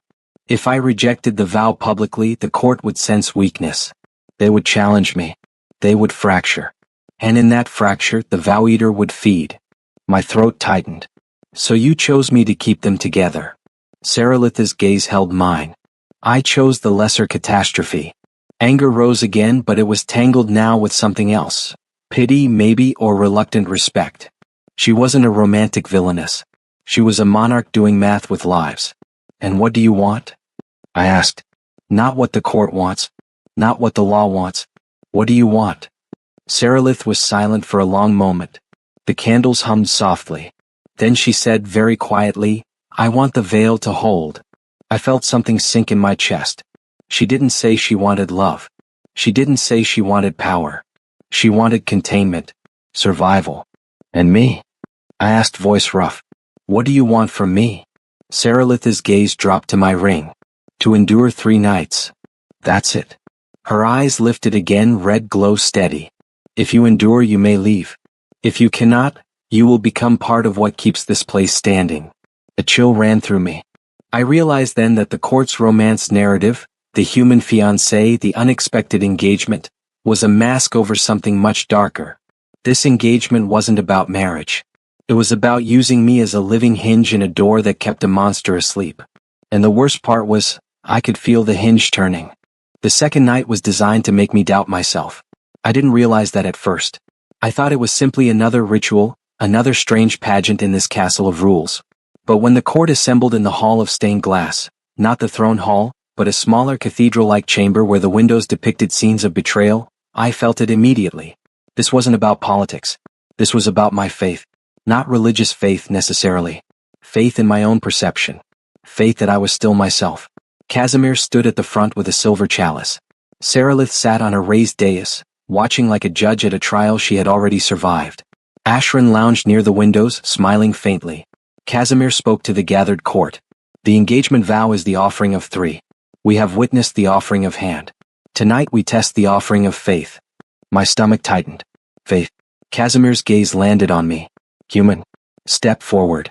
If I rejected the vow publicly, the court would sense weakness. They would challenge me. They would fracture. And in that fracture, the vow eater would feed. My throat tightened. So you chose me to keep them together. Saralith's gaze held mine. I chose the lesser catastrophe. Anger rose again, but it was tangled now with something else. Pity, maybe, or reluctant respect. She wasn't a romantic villainess. She was a monarch doing math with lives. And what do you want? I asked. Not what the court wants. Not what the law wants. What do you want? Saralith was silent for a long moment. The candles hummed softly. Then she said very quietly, I want the veil to hold. I felt something sink in my chest. She didn't say she wanted love. She didn't say she wanted power. She wanted containment, survival. And me? I asked, voice rough. What do you want from me? Saralith's gaze dropped to my ring. To endure 3 nights. That's it. Her eyes lifted again, red glow steady. If you endure, you may leave. If you cannot, you will become part of what keeps this place standing. A chill ran through me. I realized then that the court's romance narrative, the human fiancé, the unexpected engagement, was a mask over something much darker. This engagement wasn't about marriage. It was about using me as a living hinge in a door that kept a monster asleep. And the worst part was, I could feel the hinge turning. The second night was designed to make me doubt myself. I didn't realize that at first. I thought it was simply another ritual, another strange pageant in this castle of rules. But when the court assembled in the hall of stained glass, not the throne hall, but a smaller cathedral-like chamber where the windows depicted scenes of betrayal, I felt it immediately. This wasn't about politics. This was about my faith. Not religious faith necessarily. Faith in my own perception. Faith that I was still myself. Casimir stood at the front with a silver chalice. Saralith sat on a raised dais, watching like a judge at a trial she had already survived. Ashran lounged near the windows, smiling faintly. Casimir spoke to the gathered court. The engagement vow is the offering of 3. We have witnessed the offering of hand. Tonight we test the offering of faith. My stomach tightened. Faith. Casimir's gaze landed on me. Human. Step forward.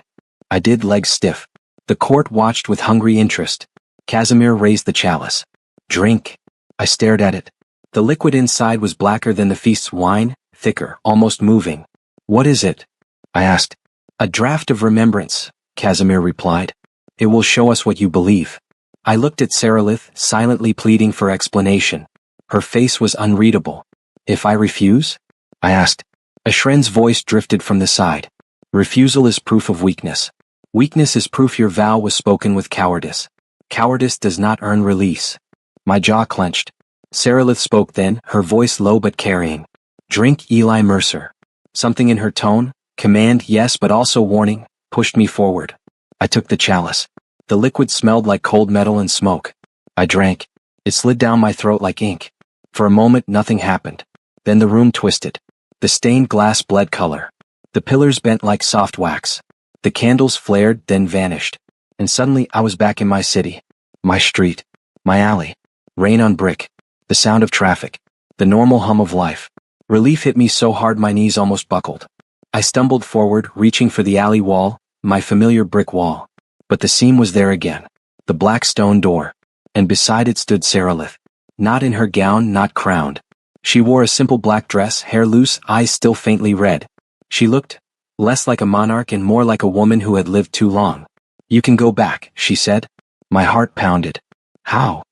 I did, legs stiff. The court watched with hungry interest. Casimir raised the chalice. Drink. I stared at it. The liquid inside was blacker than the feast's wine, thicker, almost moving. What is it? I asked. A draught of remembrance, Casimir replied. It will show us what you believe. I looked at Saralith, silently pleading for explanation. Her face was unreadable. If I refuse? I asked. Ashren's voice drifted from the side. Refusal is proof of weakness. Weakness is proof your vow was spoken with cowardice. Cowardice does not earn release. My jaw clenched. Saralith spoke then, her voice low but carrying. Drink, Eli Mercer. Something in her tone, command yes but also warning, pushed me forward. I took the chalice. The liquid smelled like cold metal and smoke. I drank. It slid down my throat like ink. For a moment nothing happened. Then the room twisted. The stained glass bled color. The pillars bent like soft wax. The candles flared, then vanished. And suddenly I was back in my city. My street. My alley. Rain on brick. The sound of traffic. The normal hum of life. Relief hit me so hard my knees almost buckled. I stumbled forward, reaching for the alley wall, my familiar brick wall. But the seam was there again. The black stone door. And beside it stood Saralith. Not in her gown, not crowned. She wore a simple black dress, hair loose, eyes still faintly red. She looked less like a monarch and more like a woman who had lived too long. You can go back, she said. My heart pounded. How?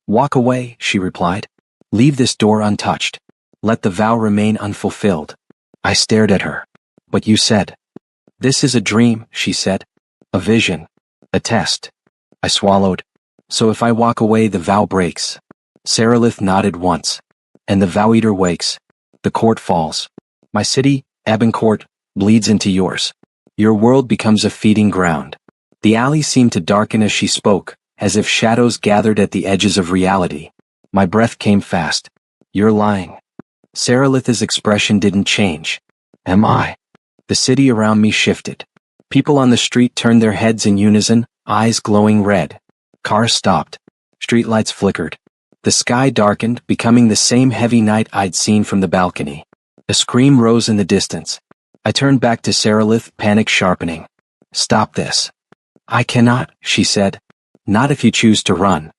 Walk away, she replied. Leave this door untouched. Let the vow remain unfulfilled. I stared at her. But you said. This is a dream, she said. A vision. A test. I swallowed. So if I walk away the vow breaks. Saralith nodded once. And the vow-eater wakes. The court falls. My city, Abencourt, bleeds into yours. Your world becomes a feeding ground. The alley seemed to darken as she spoke, as if shadows gathered at the edges of reality. My breath came fast. You're lying. Saralith's expression didn't change. Am I? The city around me shifted. People on the street turned their heads in unison, eyes glowing red. Cars stopped. Streetlights flickered. The sky darkened, becoming the same heavy night I'd seen from the balcony. A scream rose in the distance. I turned back to Saralith, panic sharpening. Stop this. I cannot, she said. Not if you choose to run.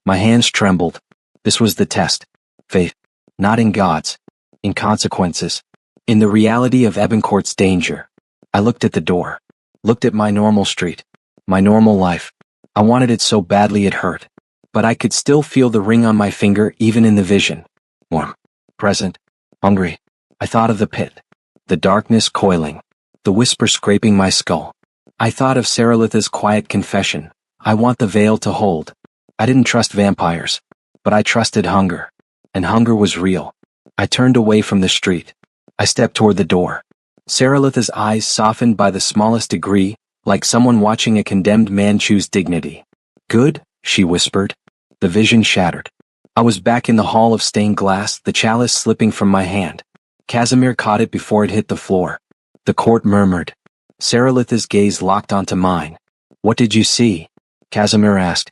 My hands trembled. This was the test. Faith. Not in God's. In consequences. In the reality of Abencourt's danger. I looked at the door. Looked at my normal street. My normal life. I wanted it so badly it hurt. But I could still feel the ring on my finger even in the vision. Warm. Present. Hungry. I thought of the pit. The darkness coiling. The whisper scraping my skull. I thought of Saralith's quiet confession. I want the veil to hold. I didn't trust vampires. But I trusted hunger. And hunger was real. I turned away from the street. I stepped toward the door. Saralith's eyes softened by the smallest degree, like someone watching a condemned man choose dignity. Good, she whispered. The vision shattered. I was back in the hall of stained glass, the chalice slipping from my hand. Casimir caught it before it hit the floor. The court murmured. Saralith's gaze locked onto mine. What did you see? Casimir asked.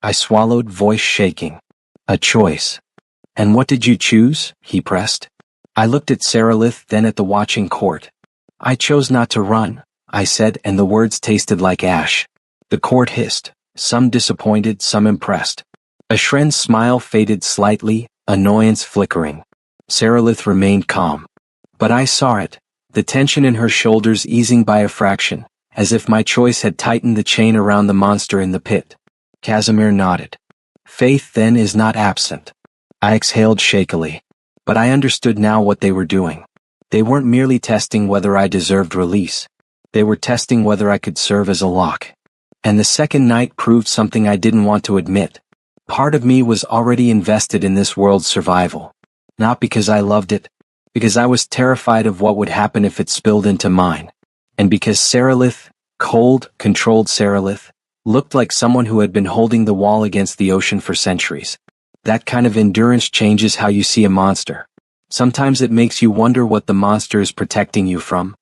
I swallowed, voice shaking. A choice. And what did you choose? He pressed. I looked at Saralith, then at the watching court. I chose not to run, I said, and the words tasted like ash. The court hissed, some disappointed, some impressed. Ashren's smile faded slightly, annoyance flickering. Saralith remained calm. But I saw it, the tension in her shoulders easing by a fraction, as if my choice had tightened the chain around the monster in the pit. Casimir nodded. Faith then is not absent. I exhaled shakily. But I understood now what they were doing. They weren't merely testing whether I deserved release. They were testing whether I could serve as a lock. And the second night proved something I didn't want to admit. Part of me was already invested in this world's survival. Not because I loved it, because I was terrified of what would happen if it spilled into mine. And because Saralith, cold, controlled Saralith, looked like someone who had been holding the wall against the ocean for centuries. That kind of endurance changes how you see a monster. Sometimes it makes you wonder what the monster is protecting you from.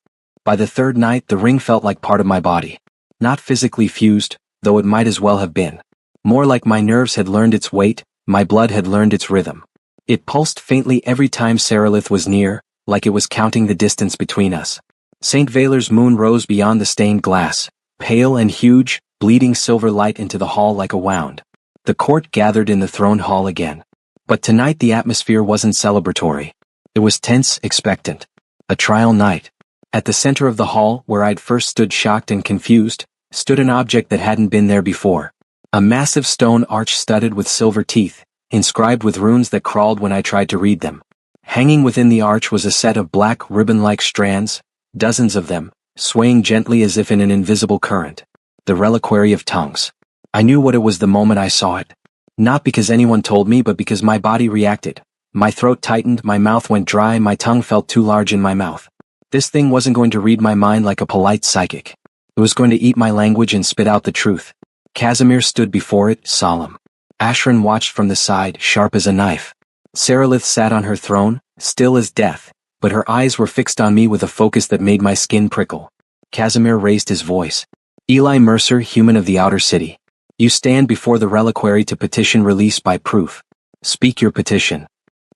By the third night, the ring felt like part of my body. Not physically fused, though it might as well have been. More like my nerves had learned its weight, my blood had learned its rhythm. It pulsed faintly every time Saralith was near, like it was counting the distance between us. St. Valer's moon rose beyond the stained glass, pale and huge, bleeding silver light into the hall like a wound. The court gathered in the throne hall again. But tonight the atmosphere wasn't celebratory. It was tense, expectant. A trial night. At the center of the hall, where I'd first stood shocked and confused, stood an object that hadn't been there before. A massive stone arch studded with silver teeth, inscribed with runes that crawled when I tried to read them. Hanging within the arch was a set of black ribbon-like strands, dozens of them, swaying gently as if in an invisible current. The reliquary of tongues. I knew what it was the moment I saw it. Not because anyone told me, but because my body reacted. My throat tightened, my mouth went dry, my tongue felt too large in my mouth. This thing wasn't going to read my mind like a polite psychic. It was going to eat my language and spit out the truth. Casimir stood before it, solemn. Ashran watched from the side, sharp as a knife. Saralith sat on her throne, still as death, but her eyes were fixed on me with a focus that made my skin prickle. Casimir raised his voice. Eli Mercer, human of the outer city. You stand before the reliquary to petition release by proof. Speak your petition.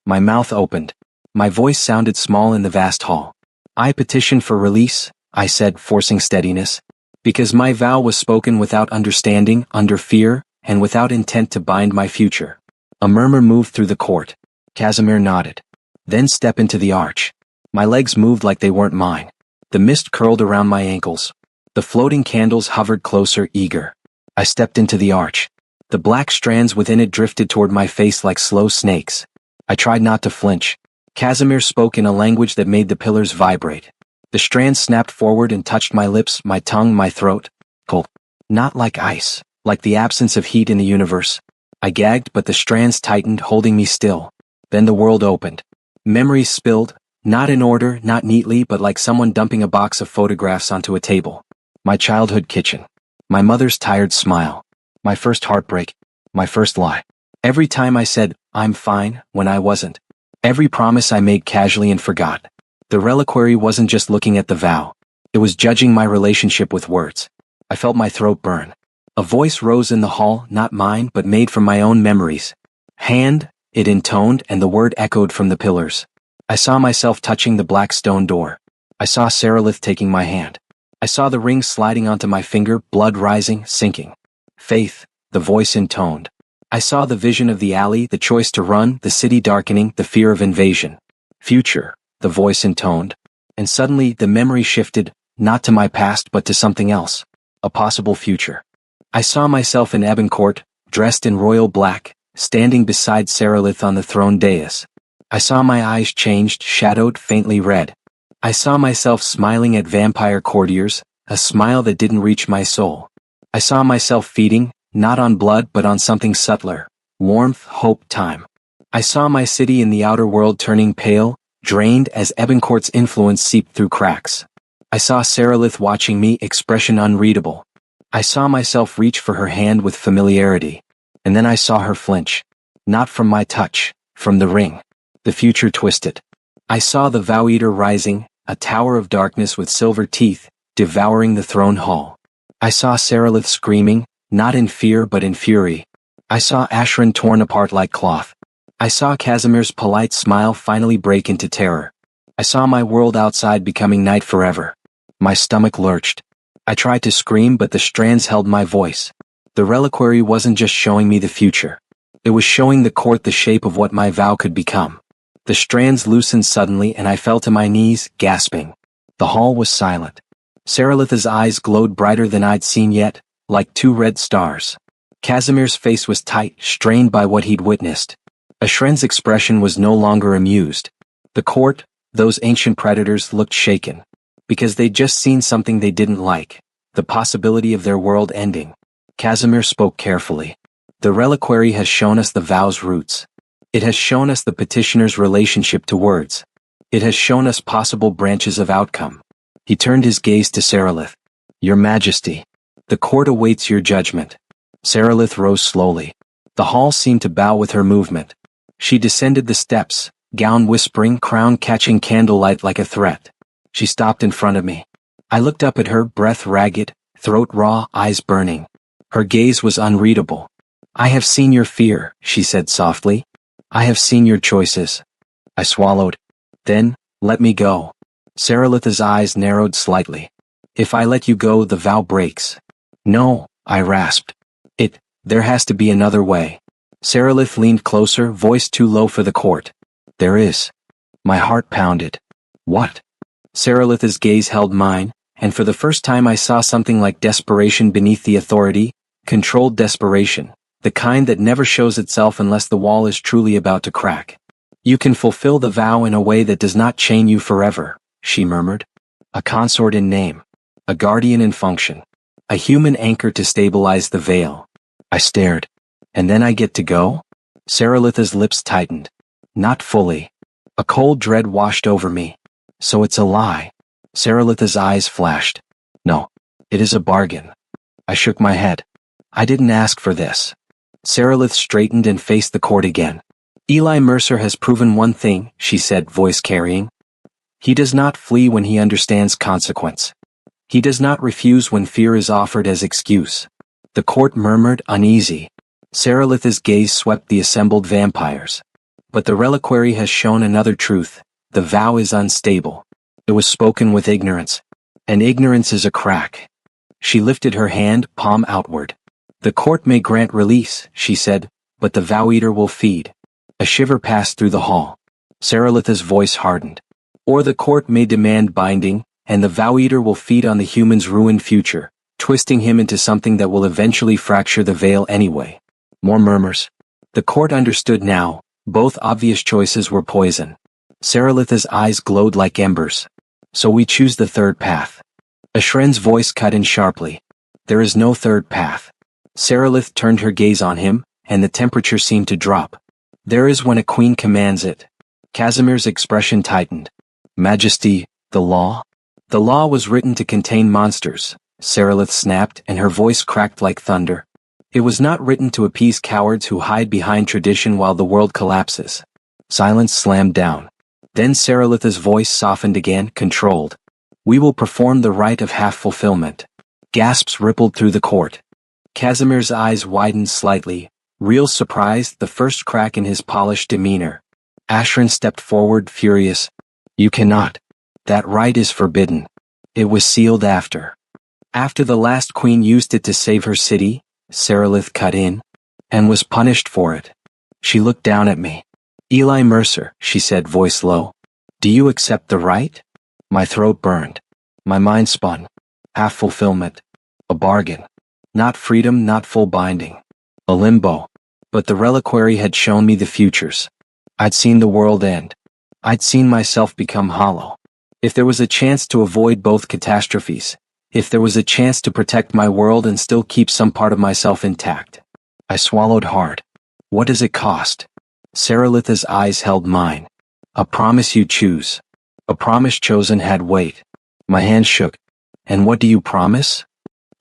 My mouth opened. My voice sounded small in the vast hall. I petition for release, I said, forcing steadiness. Because my vow was spoken without understanding, under fear, and without intent to bind my future. A murmur moved through the court. Casimir nodded. Then step into the arch. My legs moved like they weren't mine. The mist curled around my ankles. The floating candles hovered closer, eager. I stepped into the arch. The black strands within it drifted toward my face like slow snakes. I tried not to flinch. Casimir spoke in a language that made the pillars vibrate. The strands snapped forward and touched my lips, my tongue, my throat. Cold. Not like ice, like the absence of heat in the universe. I gagged, but the strands tightened, holding me still. Then the world opened. Memories spilled, not in order, not neatly, but like someone dumping a box of photographs onto a table. My childhood kitchen. My mother's tired smile. My first heartbreak. My first lie. Every time I said, I'm fine, when I wasn't. Every promise I made casually and forgot. The reliquary wasn't just looking at the vow. It was judging my relationship with words. I felt my throat burn. A voice rose in the hall, not mine, but made from my own memories. Hand, it intoned, and the word echoed from the pillars. I saw myself touching the black stone door. I saw Saralith taking my hand. I saw the ring sliding onto my finger, blood rising, sinking. Faith, the voice intoned. I saw the vision of the alley, the choice to run, the city darkening, the fear of invasion. Future, the voice intoned. And suddenly the memory shifted, not to my past but to something else. A possible future. I saw myself in Eboncourt, dressed in royal black, standing beside Saralith on the throne dais. I saw my eyes changed, shadowed, faintly red. I saw myself smiling at vampire courtiers, a smile that didn't reach my soul. I saw myself feeding, not on blood but on something subtler. Warmth, hope, time. I saw my city in the outer world turning pale, drained as Eboncourt's influence seeped through cracks. I saw Saralith watching me, expression unreadable. I saw myself reach for her hand with familiarity. And then I saw her flinch. Not from my touch, from the ring. The future twisted. I saw the Vow Eater rising, a tower of darkness with silver teeth, devouring the throne hall. I saw Saralith screaming, not in fear but in fury. I saw Ashran torn apart like cloth. I saw Casimir's polite smile finally break into terror. I saw my world outside becoming night forever. My stomach lurched. I tried to scream but the strands held my voice. The reliquary wasn't just showing me the future. It was showing the court the shape of what my vow could become. The strands loosened suddenly and I fell to my knees, gasping. The hall was silent. Saralitha's eyes glowed brighter than I'd seen yet, like two red stars. Casimir's face was tight, strained by what he'd witnessed. Ashren's expression was no longer amused. The court, those ancient predators, looked shaken. Because they'd just seen something they didn't like. The possibility of their world ending. Casimir spoke carefully. The reliquary has shown us the vow's roots. It has shown us the petitioner's relationship to words. It has shown us possible branches of outcome. He turned his gaze to Saralith. Your Majesty, the court awaits your judgment. Saralith rose slowly. The hall seemed to bow with her movement. She descended the steps, gown whispering, crown catching candlelight like a threat. She stopped in front of me. I looked up at her, breath ragged, throat raw, eyes burning. Her gaze was unreadable. I have seen your fear, she said softly. I have seen your choices. I swallowed. Then, let me go. Saralitha's eyes narrowed slightly. If I let you go, the vow breaks. No, I rasped. There has to be another way. Saralith leaned closer, voice too low for the court. There is. My heart pounded. What? Saralitha's gaze held mine, and for the first time I saw something like desperation beneath the authority, controlled desperation, the kind that never shows itself unless the wall is truly about to crack. You can fulfill the vow in a way that does not chain you forever, she murmured. A consort in name. A guardian in function. A human anchor to stabilize the veil. I stared. And then I get to go? Saralitha's lips tightened. Not fully. A cold dread washed over me. So it's a lie. Saralitha's eyes flashed. No. It is a bargain. I shook my head. I didn't ask for this. Saralith straightened and faced the court again. Eli Mercer has proven one thing, she said, voice carrying. He does not flee when he understands consequence. He does not refuse when fear is offered as excuse. The court murmured, uneasy. Saralitha's gaze swept the assembled vampires. But the reliquary has shown another truth. The vow is unstable. It was spoken with ignorance. And ignorance is a crack. She lifted her hand, palm outward. The court may grant release, she said, but the vow-eater will feed. A shiver passed through the hall. Saralitha's voice hardened. Or the court may demand binding, and the vow-eater will feed on the human's ruined future, twisting him into something that will eventually fracture the veil anyway. More murmurs. The court understood now. Both obvious choices were poison. Saralitha's eyes glowed like embers. So we choose the third path. Ashren's voice cut in sharply. There is no third path. Saralith turned her gaze on him, and the temperature seemed to drop. There is when a queen commands it. Casimir's expression tightened. Majesty, the law? The law was written to contain monsters, Saralith snapped, and her voice cracked like thunder. It was not written to appease cowards who hide behind tradition while the world collapses. Silence slammed down. Then Saralitha's voice softened again, controlled. We will perform the rite of half-fulfillment. Gasps rippled through the court. Casimir's eyes widened slightly, real surprise, the first crack in his polished demeanor. Ashren stepped forward, furious. You cannot. That rite is forbidden. It was sealed after. After the last queen used it to save her city, Saralith cut in, and was punished for it. She looked down at me. Eli Mercer, she said, voice low. Do you accept the rite? My throat burned. My mind spun. Half-fulfillment. A bargain. Not freedom, not full binding. A limbo. But the reliquary had shown me the futures. I'd seen the world end. I'd seen myself become hollow. If there was a chance to avoid both catastrophes, if there was a chance to protect my world and still keep some part of myself intact. I swallowed hard. What does it cost? Saralitha's eyes held mine. A promise you choose. A promise chosen had weight. My hand shook. And what do you promise?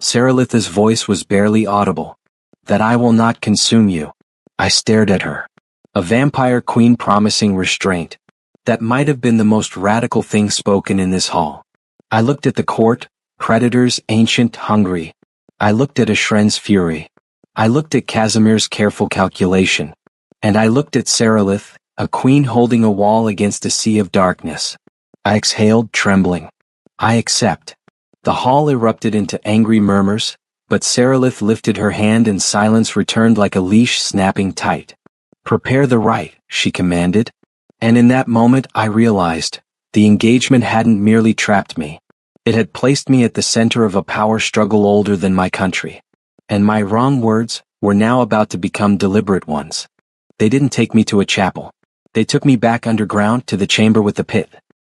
Saralitha's voice was barely audible. That I will not consume you. I stared at her. A vampire queen promising restraint. That might have been the most radical thing spoken in this hall. I looked at the court, predators, ancient, hungry. I looked at Ashren's fury. I looked at Casimir's careful calculation. And I looked at Saralith, a queen holding a wall against a sea of darkness. I exhaled, trembling. I accept. The hall erupted into angry murmurs, but Saralith lifted her hand and silence returned like a leash snapping tight. Prepare the rite, she commanded. And in that moment I realized, the engagement hadn't merely trapped me. It had placed me at the center of a power struggle older than my country. And my wrong words were now about to become deliberate ones. They didn't take me to a chapel. They took me back underground to the chamber with the pit.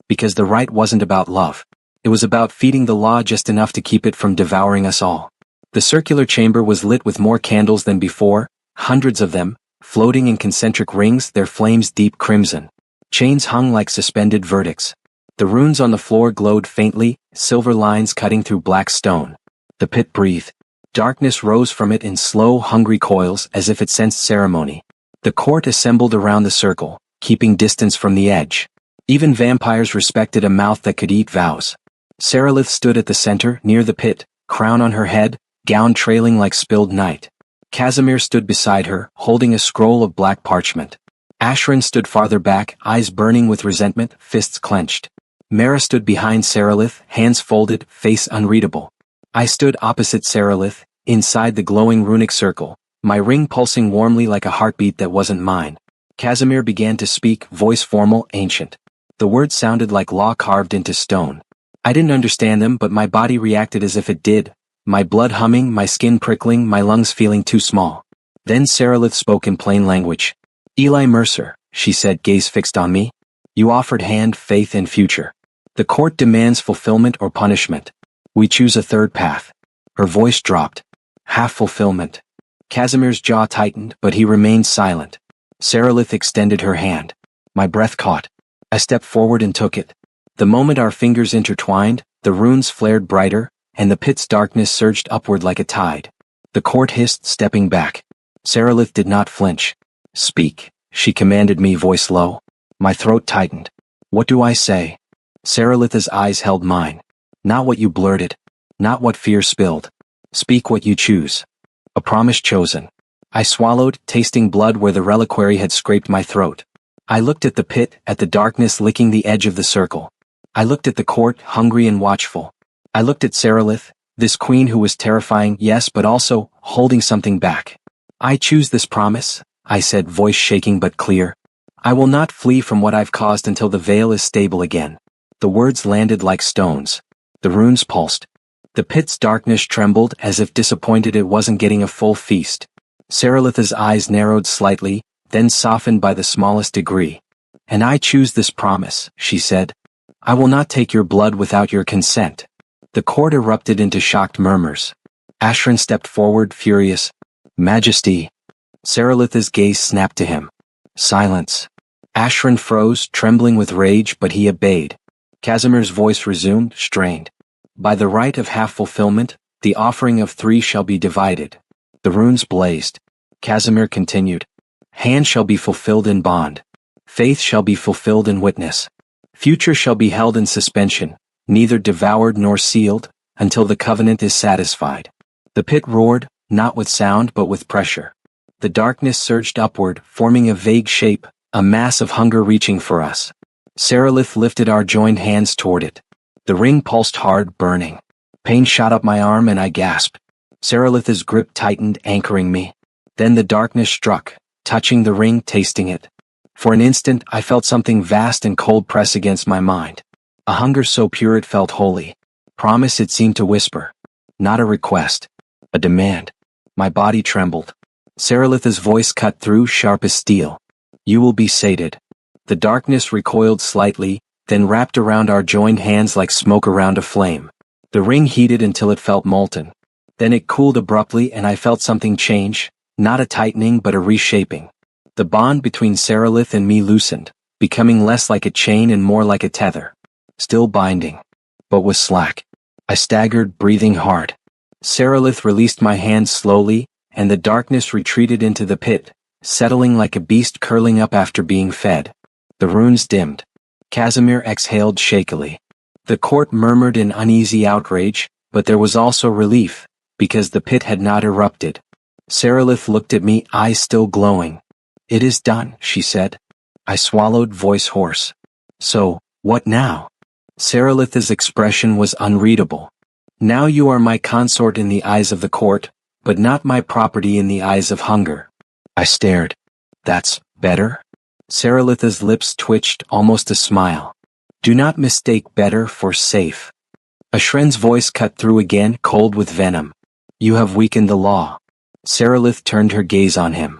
Because the rite wasn't about love. It was about feeding the law just enough to keep it from devouring us all. The circular chamber was lit with more candles than before, hundreds of them, floating in concentric rings, their flames deep crimson. Chains hung like suspended verdicts. The runes on the floor glowed faintly, silver lines cutting through black stone. The pit breathed. Darkness rose from it in slow, hungry coils as if it sensed ceremony. The court assembled around the circle, keeping distance from the edge. Even vampires respected a mouth that could eat vows. Seralith stood at the center, near the pit, crown on her head, gown trailing like spilled night. Casimir stood beside her, holding a scroll of black parchment. Ashran stood farther back, eyes burning with resentment, fists clenched. Mara stood behind Seralith, hands folded, face unreadable. I stood opposite Seralith, inside the glowing runic circle, my ring pulsing warmly like a heartbeat that wasn't mine. Casimir began to speak, voice formal, ancient. The words sounded like law carved into stone. I didn't understand them, but my body reacted as if it did, my blood humming, my skin prickling, my lungs feeling too small. Then Seralith spoke in plain language. Eli Mercer, she said, gaze fixed on me. You offered hand, faith, and future. The court demands fulfillment or punishment. We choose a third path. Her voice dropped. Half fulfillment. Casimir's jaw tightened, but he remained silent. Seralith extended her hand. My breath caught. I stepped forward and took it. The moment our fingers intertwined, the runes flared brighter, and the pit's darkness surged upward like a tide. The court hissed, stepping back. Seralith did not flinch. Speak, she commanded me, voice low. My throat tightened. What do I say? Seralith's eyes held mine. Not what you blurted. Not what fear spilled. Speak what you choose. A promise chosen. I swallowed, tasting blood where the reliquary had scraped my throat. I looked at the pit, at the darkness licking the edge of the circle. I looked at the court, hungry and watchful. I looked at Seralith, this queen who was terrifying, yes, but also holding something back. I choose this promise, I said, voice shaking but clear. I will not flee from what I've caused until the veil is stable again. The words landed like stones. The runes pulsed. The pit's darkness trembled as if disappointed it wasn't getting a full feast. Seralith's eyes narrowed slightly, then softened by the smallest degree. And I choose this promise, she said. I will not take your blood without your consent. The court erupted into shocked murmurs. Ashran stepped forward, furious. Majesty. Seralith's gaze snapped to him. Silence. Ashran froze, trembling with rage, but he obeyed. Casimir's voice resumed, strained. By the rite of half-fulfillment, the offering of 3 shall be divided. The runes blazed. Casimir continued. Hand shall be fulfilled in bond. Faith shall be fulfilled in witness. Future shall be held in suspension, neither devoured nor sealed, until the covenant is satisfied. The pit roared, not with sound but with pressure. The darkness surged upward, forming a vague shape, a mass of hunger reaching for us. Seralith lifted our joined hands toward it. The ring pulsed hard, burning. Pain shot up my arm and I gasped. Seralith's grip tightened, anchoring me. Then the darkness struck, touching the ring, tasting it. For an instant I felt something vast and cold press against my mind. A hunger so pure it felt holy. Promise, it seemed to whisper. Not a request. A demand. My body trembled. Seralith's voice cut through, sharp as steel. You will be sated. The darkness recoiled slightly, then wrapped around our joined hands like smoke around a flame. The ring heated until it felt molten. Then it cooled abruptly and I felt something change, not a tightening but a reshaping. The bond between Seralith and me loosened, becoming less like a chain and more like a tether. Still binding, but was slack. I staggered, breathing hard. Seralith released my hand slowly, and the darkness retreated into the pit, settling like a beast curling up after being fed. The runes dimmed. Casimir exhaled shakily. The court murmured in uneasy outrage, but there was also relief, because the pit had not erupted. Seralith looked at me, eyes still glowing. It is done, she said. I swallowed, voice hoarse. So, what now? Seralith's expression was unreadable. Now you are my consort in the eyes of the court, but not my property in the eyes of hunger. I stared. That's better? Saralitha's lips twitched, almost a smile. Do not mistake better for safe. Ashren's voice cut through again, cold with venom. You have weakened the law. Saralith turned her gaze on him.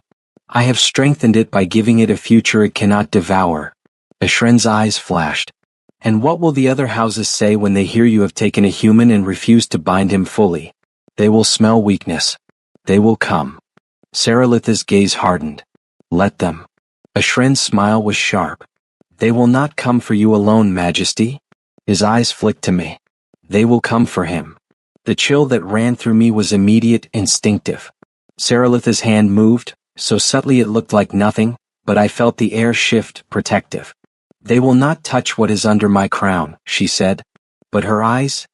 I have strengthened it by giving it a future it cannot devour. Ashren's eyes flashed. And what will the other houses say when they hear you have taken a human and refused to bind him fully? They will smell weakness. They will come. Saralitha's gaze hardened. Let them. Ashren's smile was sharp. They will not come for you alone, Majesty. His eyes flicked to me. They will come for him. The chill that ran through me was immediate, instinctive. Saralitha's hand moved, so subtly it looked like nothing, but I felt the air shift, protective. They will not touch what is under my crown, she said. But her eyes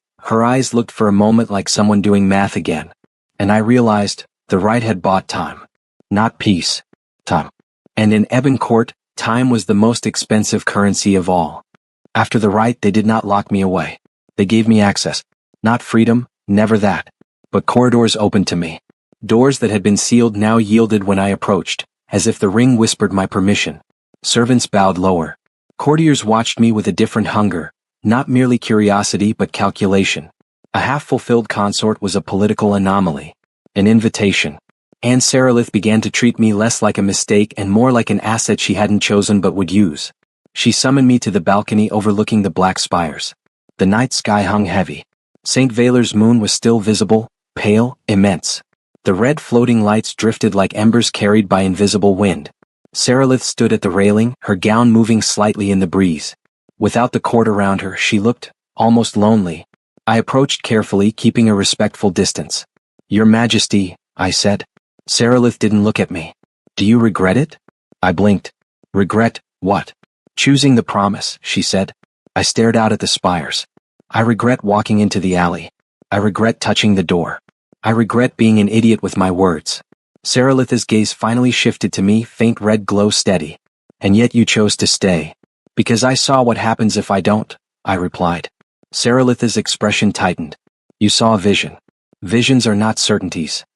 looked for a moment like someone doing math again. And I realized, the right had bought time. Not peace. Time. And in Ebon Court, time was the most expensive currency of all. After the rite, they did not lock me away. They gave me access. Not freedom, never that. But corridors opened to me. Doors that had been sealed now yielded when I approached, as if the ring whispered my permission. Servants bowed lower. Courtiers watched me with a different hunger, not merely curiosity but calculation. A half-fulfilled consort was a political anomaly. An invitation. Anne Saralith began to treat me less like a mistake and more like an asset she hadn't chosen but would use. She summoned me to the balcony overlooking the black spires. The night sky hung heavy. St. Valer's moon was still visible, pale, immense. The red floating lights drifted like embers carried by invisible wind. Saralith stood at the railing, her gown moving slightly in the breeze. Without the court around her, she looked almost lonely. I approached carefully, keeping a respectful distance. Your Majesty, I said. Saralith didn't look at me. Do you regret it? I blinked. Regret, what? Choosing the promise, she said. I stared out at the spires. I regret walking into the alley. I regret touching the door. I regret being an idiot with my words. Saralitha's gaze finally shifted to me, faint red glow steady. And yet you chose to stay. Because I saw what happens if I don't, I replied. Saralitha's expression tightened. You saw a vision. Visions are not certainties.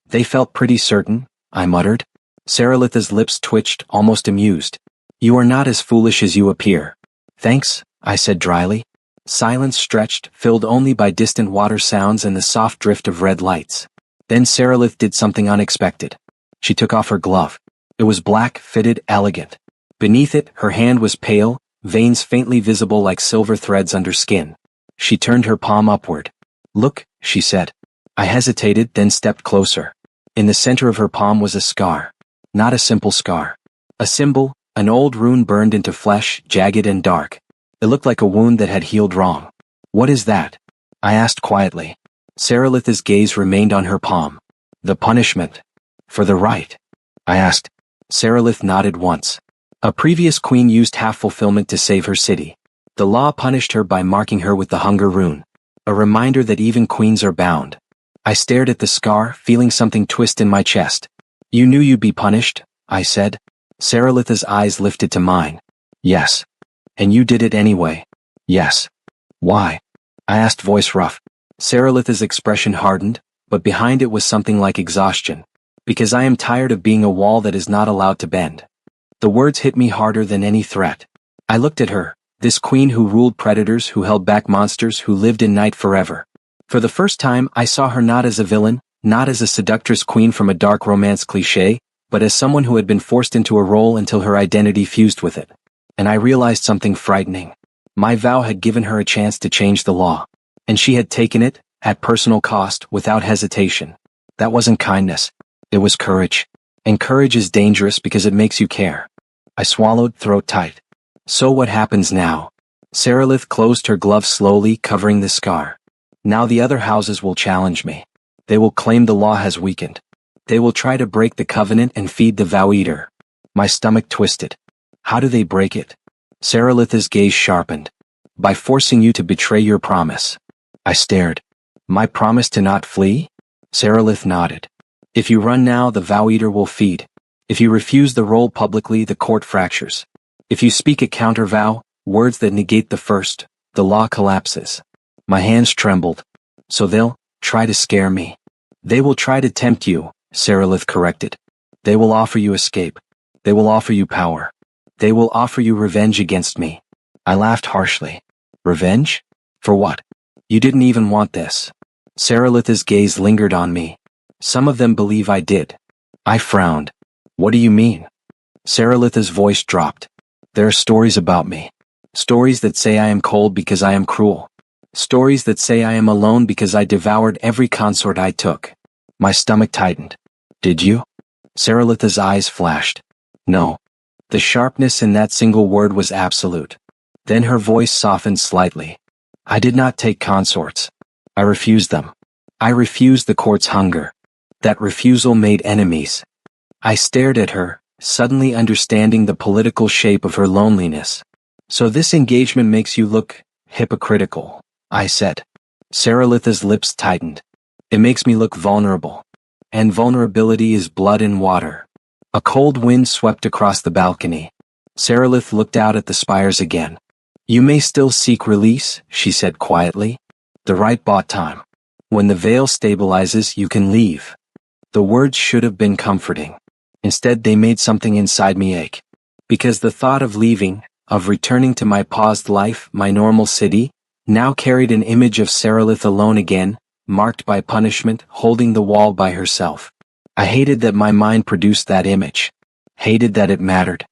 They felt pretty certain, I muttered. Saralitha's lips twitched, almost amused. You are not as foolish as you appear. Thanks, I said dryly. Silence stretched, filled only by distant water sounds and the soft drift of red lights. Then Saralith did something unexpected. She took off her glove. It was black, fitted, elegant. Beneath it, her hand was pale, veins faintly visible like silver threads under skin. She turned her palm upward. Look, she said. I hesitated, then stepped closer. In the center of her palm was a scar. Not a simple scar. A symbol, an old rune burned into flesh, jagged and dark. It looked like a wound that had healed wrong. What is that? I asked quietly. Saralitha's gaze remained on her palm. The punishment. For the right. I asked. Saralith nodded once. A previous queen used half-fulfillment to save her city. The law punished her by marking her with the hunger rune. A reminder that even queens are bound. I stared at the scar, feeling something twist in my chest. You knew you'd be punished, I said. Saralitha's eyes lifted to mine. Yes. And you did it anyway. Yes. Why? I asked, voice rough. Saralitha's expression hardened, but behind it was something like exhaustion. Because I am tired of being a wall that is not allowed to bend. The words hit me harder than any threat. I looked at her, this queen who ruled predators, who held back monsters, who lived in night forever. For the first time, I saw her not as a villain, not as a seductress queen from a dark romance cliché, but as someone who had been forced into a role until her identity fused with it. And I realized something frightening. My vow had given her a chance to change the law. And she had taken it, at personal cost, without hesitation. That wasn't kindness. It was courage. And courage is dangerous because it makes you care. I swallowed, throat tight. So what happens now? Saralith closed her glove slowly, covering the scar. Now the other houses will challenge me. They will claim the law has weakened. They will try to break the covenant and feed the vow eater. My stomach twisted. How do they break it? Saralitha's gaze sharpened. By forcing you to betray your promise. I stared. My promise to not flee? Saralith nodded. If you run now, the vow eater will feed. If you refuse the role publicly, the court fractures. If you speak a counter vow, words that negate the first, the law collapses. My hands trembled. So they'll try to scare me. They will try to tempt you, Saralith corrected. They will offer you escape. They will offer you power. They will offer you revenge against me. I laughed harshly. Revenge? For what? You didn't even want this. Saralitha's gaze lingered on me. Some of them believe I did. I frowned. What do you mean? Saralitha's voice dropped. There are stories about me. Stories that say I am cold because I am cruel. Stories that say I am alone because I devoured every consort I took. My stomach tightened. Did you? Saralitha's eyes flashed. No. The sharpness in that single word was absolute. Then her voice softened slightly. I did not take consorts. I refused them. I refused the court's hunger. That refusal made enemies. I stared at her, suddenly understanding the political shape of her loneliness. So this engagement makes you look hypocritical, I said. Saralitha's lips tightened. It makes me look vulnerable. And vulnerability is blood and water. A cold wind swept across the balcony. Saralitha looked out at the spires again. You may still seek release, she said quietly. The right bought time. When the veil stabilizes, you can leave. The words should have been comforting. Instead, they made something inside me ache. Because the thought of leaving, of returning to my paused life, my normal city, now carried an image of Saralitha alone again, marked by punishment, holding the wall by herself. I hated that my mind produced that image. Hated that it mattered.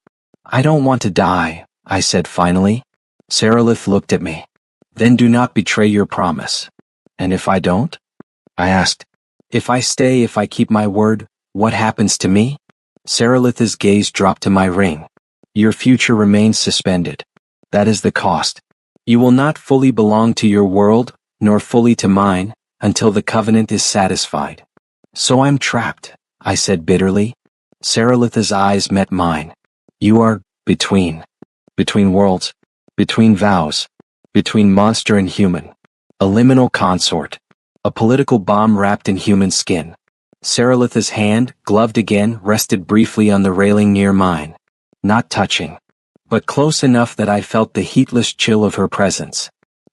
I don't want to die, I said finally. Saralitha looked at me. Then do not betray your promise. And if I don't? I asked. If I stay, if I keep my word, what happens to me? Saralitha's gaze dropped to my ring. Your future remains suspended. That is the cost. You will not fully belong to your world, nor fully to mine, until the covenant is satisfied. So I'm trapped, I said bitterly. Saralitha's eyes met mine. You are between worlds, between vows, between monster and human. A liminal consort. A political bomb wrapped in human skin. Saralitha's hand, gloved again, rested briefly on the railing near mine. Not touching. But close enough that I felt the heatless chill of her presence.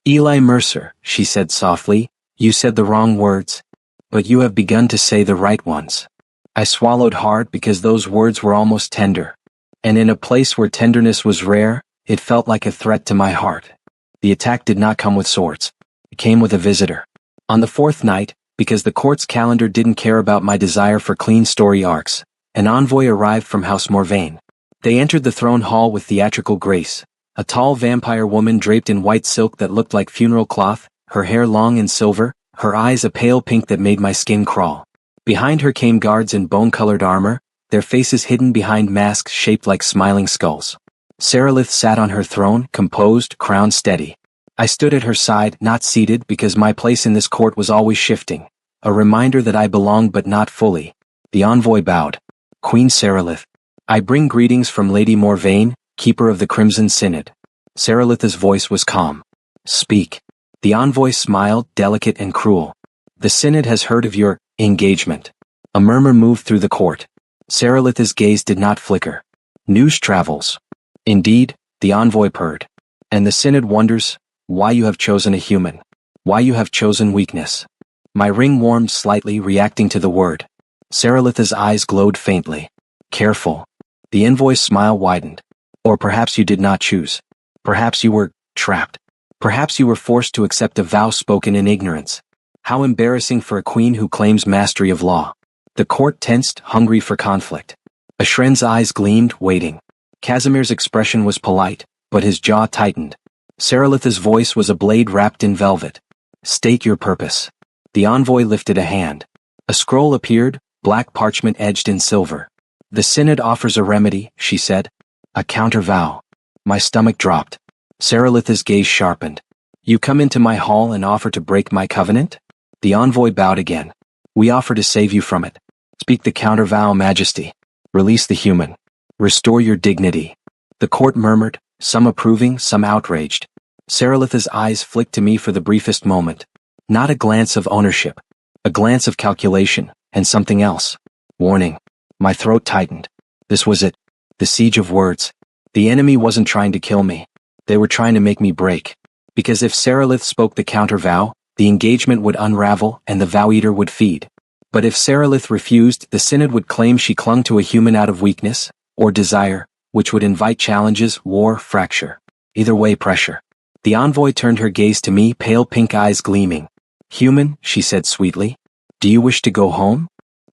Eli Mercer, she said softly, you said the wrong words. But you have begun to say the right ones. I swallowed hard because those words were almost tender. And in a place where tenderness was rare, it felt like a threat to my heart. The attack did not come with swords. It came with a visitor. On the fourth night, because the court's calendar didn't care about my desire for clean story arcs, an envoy arrived from House Morvain. They entered the throne hall with theatrical grace. A tall vampire woman draped in white silk that looked like funeral cloth, her hair long and silver, her eyes a pale pink that made my skin crawl. Behind her came guards in bone-colored armor, their faces hidden behind masks shaped like smiling skulls. Saralitha sat on her throne, composed, crown steady. I stood at her side, not seated because my place in this court was always shifting. A reminder that I belonged but not fully. The envoy bowed. Queen Saralitha. I bring greetings from Lady Morvain, keeper of the Crimson Synod. Saralitha's voice was calm. Speak. The envoy smiled, delicate and cruel. The Synod has heard of your engagement. A murmur moved through the court. Saralitha's gaze did not flicker. News travels. Indeed, the envoy purred. And the Synod wonders why you have chosen a human. Why you have chosen weakness. My ring warmed slightly, reacting to the word. Saralitha's eyes glowed faintly. Careful. The envoy's smile widened. Or perhaps you did not choose. Perhaps you were trapped. Perhaps you were forced to accept a vow spoken in ignorance. How embarrassing for a queen who claims mastery of law. The court tensed, hungry for conflict. Ashren's eyes gleamed, waiting. Casimir's expression was polite, but his jaw tightened. Saralitha's voice was a blade wrapped in velvet. State your purpose. The envoy lifted a hand. A scroll appeared, black parchment edged in silver. The Synod offers a remedy, she said. A counter vow. My stomach dropped. Saralitha's gaze sharpened. You come into my hall and offer to break my covenant? The envoy bowed again. We offer to save you from it. Speak the counter vow, Majesty. Release the human. Restore your dignity. The court murmured, some approving, some outraged. Saralitha's eyes flicked to me for the briefest moment. Not a glance of ownership. A glance of calculation, and something else. Warning. My throat tightened. This was it. The siege of words. The enemy wasn't trying to kill me. They were trying to make me break. Because if Saralitha spoke the counter vow, the engagement would unravel and the vow-eater would feed. But if Saralitha refused, the Synod would claim she clung to a human out of weakness, or desire, which would invite challenges, war, fracture. Either way, pressure. The envoy turned her gaze to me, pale pink eyes gleaming. Human, she said sweetly. Do you wish to go home?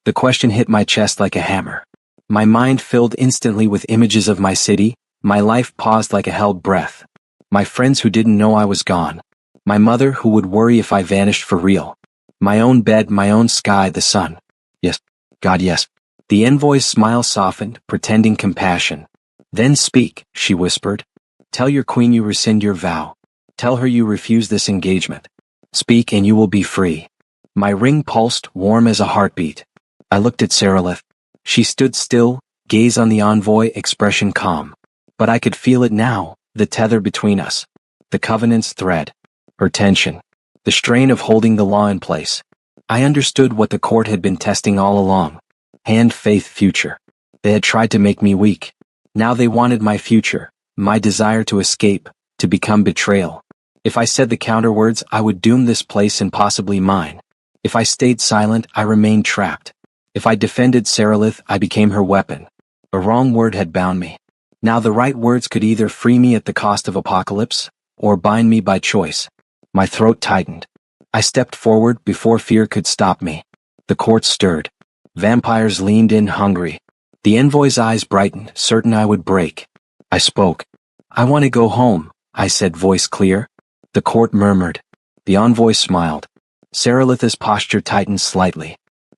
The question hit my chest like a hammer. My mind filled instantly with images of my city, my life paused like a held breath. My friends who didn't know I was gone. My mother who would worry if I vanished for real. My own bed, my own sky, the sun. Yes, God, yes. The envoy's smile softened, pretending compassion. Then speak, she whispered. Tell your queen you rescind your vow. Tell her you refuse this engagement. Speak and you will be free. My ring pulsed, warm as a heartbeat. I looked at Saralith. She stood still, gaze on the envoy, expression calm. But I could feel it now, the tether between us. The covenant's thread. Her tension. The strain of holding the law in place. I understood what the court had been testing all along. Hand, faith, future. They had tried to make me weak. Now they wanted my future, my desire to escape, to become betrayal. If I said the counter words, I would doom this place and possibly mine. If I stayed silent, I remained trapped. If I defended Saralith, I became her weapon. A wrong word had bound me. Now the right words could either free me at the cost of apocalypse, or bind me by choice. My throat tightened. I stepped forward before fear could stop me. The court stirred. Vampires leaned in hungry. The envoy's eyes brightened, certain I would break. I spoke. I want to go home, I said, voice clear. The court murmured. The envoy smiled. Saralith's posture tightened slightly.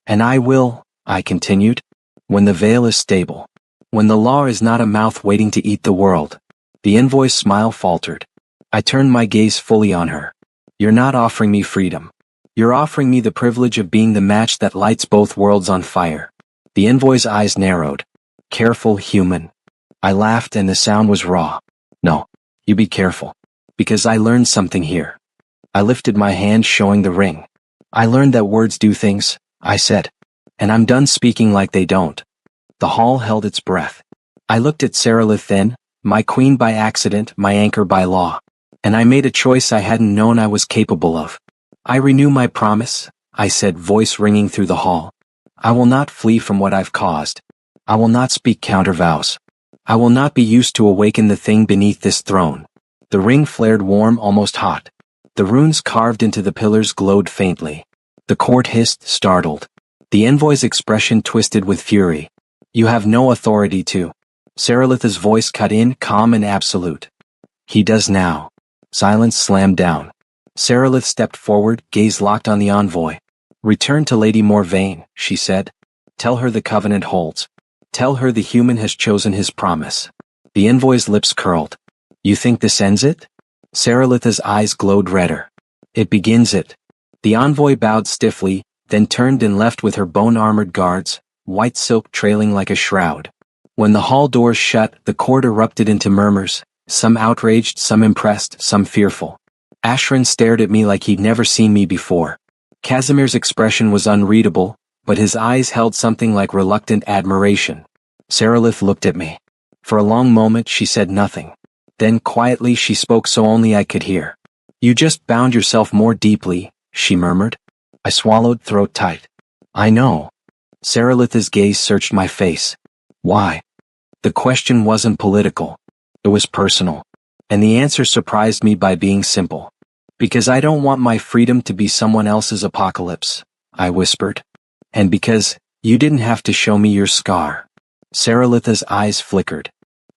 And I will, I continued, when the veil is stable. When the law is not a mouth waiting to eat the world. The envoy's smile faltered. I turned my gaze fully on her. You're not offering me freedom. You're offering me the privilege of being the match that lights both worlds on fire. The envoy's eyes narrowed. Careful, human. I laughed and the sound was raw. No, you be careful. Because I learned something here. I lifted my hand showing the ring. I learned that words do things, I said. And I'm done speaking like they don't. The hall held its breath. I looked at Saralith then, my queen by accident, my anchor by law. And I made a choice I hadn't known I was capable of. I renew my promise, I said, voice ringing through the hall. I will not flee from what I've caused. I will not speak counter vows. I will not be used to awaken the thing beneath this throne. The ring flared warm, almost hot. The runes carved into the pillars glowed faintly. The court hissed, startled. The envoy's expression twisted with fury. You have no authority to. Saralith's voice cut in, calm and absolute. He does now. Silence slammed down. Saralith stepped forward, gaze locked on the envoy. Return to Lady Morvain, she said. Tell her the covenant holds. Tell her the human has chosen his promise. The envoy's lips curled. You think this ends it? Saralith's eyes glowed redder. It begins it. The envoy bowed stiffly, then turned and left with her bone-armored guards, white silk trailing like a shroud. When the hall doors shut, the court erupted into murmurs, some outraged, some impressed, some fearful. Ashran stared at me like he'd never seen me before. Casimir's expression was unreadable, but his eyes held something like reluctant admiration. Saralith looked at me. For a long moment she said nothing. Then quietly she spoke so only I could hear. You just bound yourself more deeply, she murmured. I swallowed, throat tight. I know. Saralith's gaze searched my face. Why? The question wasn't political. It was personal. And the answer surprised me by being simple. Because I don't want my freedom to be someone else's apocalypse, I whispered. And because you didn't have to show me your scar. Saralith's eyes flickered.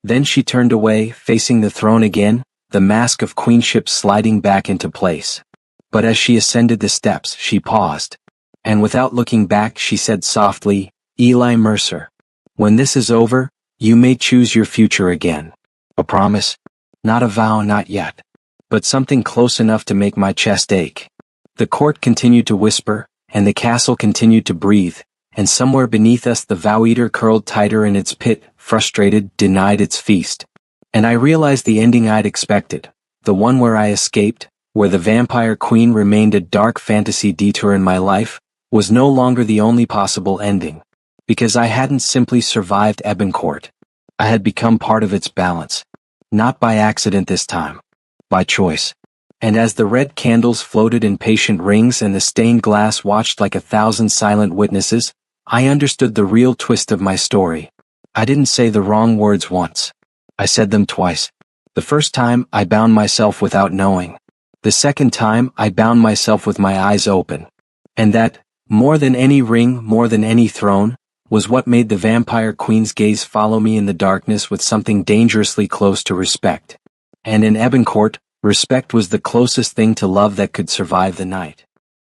Then she turned away, facing the throne again, the mask of queenship sliding back into place. But as she ascended the steps, she paused. And without looking back, she said softly, Eli Mercer. When this is over, you may choose your future again. A promise? Not a vow, not yet. But something close enough to make my chest ache. The court continued to whisper, and the castle continued to breathe, and somewhere beneath us the vow-eater curled tighter in its pit, frustrated, denied its feast. And I realized the ending I'd expected, the one where I escaped, where the vampire queen remained a dark fantasy detour in my life, was no longer the only possible ending. Because I hadn't simply survived Eboncourt. I had become part of its balance. Not by accident this time. By choice. And as the red candles floated in patient rings and the stained glass watched like 1,000 silent witnesses, I understood the real twist of my story. I didn't say the wrong words once. I said them twice. The first time, I bound myself without knowing. The second time, I bound myself with my eyes open. And that, more than any ring, more than any throne, was what made the vampire queen's gaze follow me in the darkness with something dangerously close to respect. And in Eboncourt, respect was the closest thing to love that could survive the night.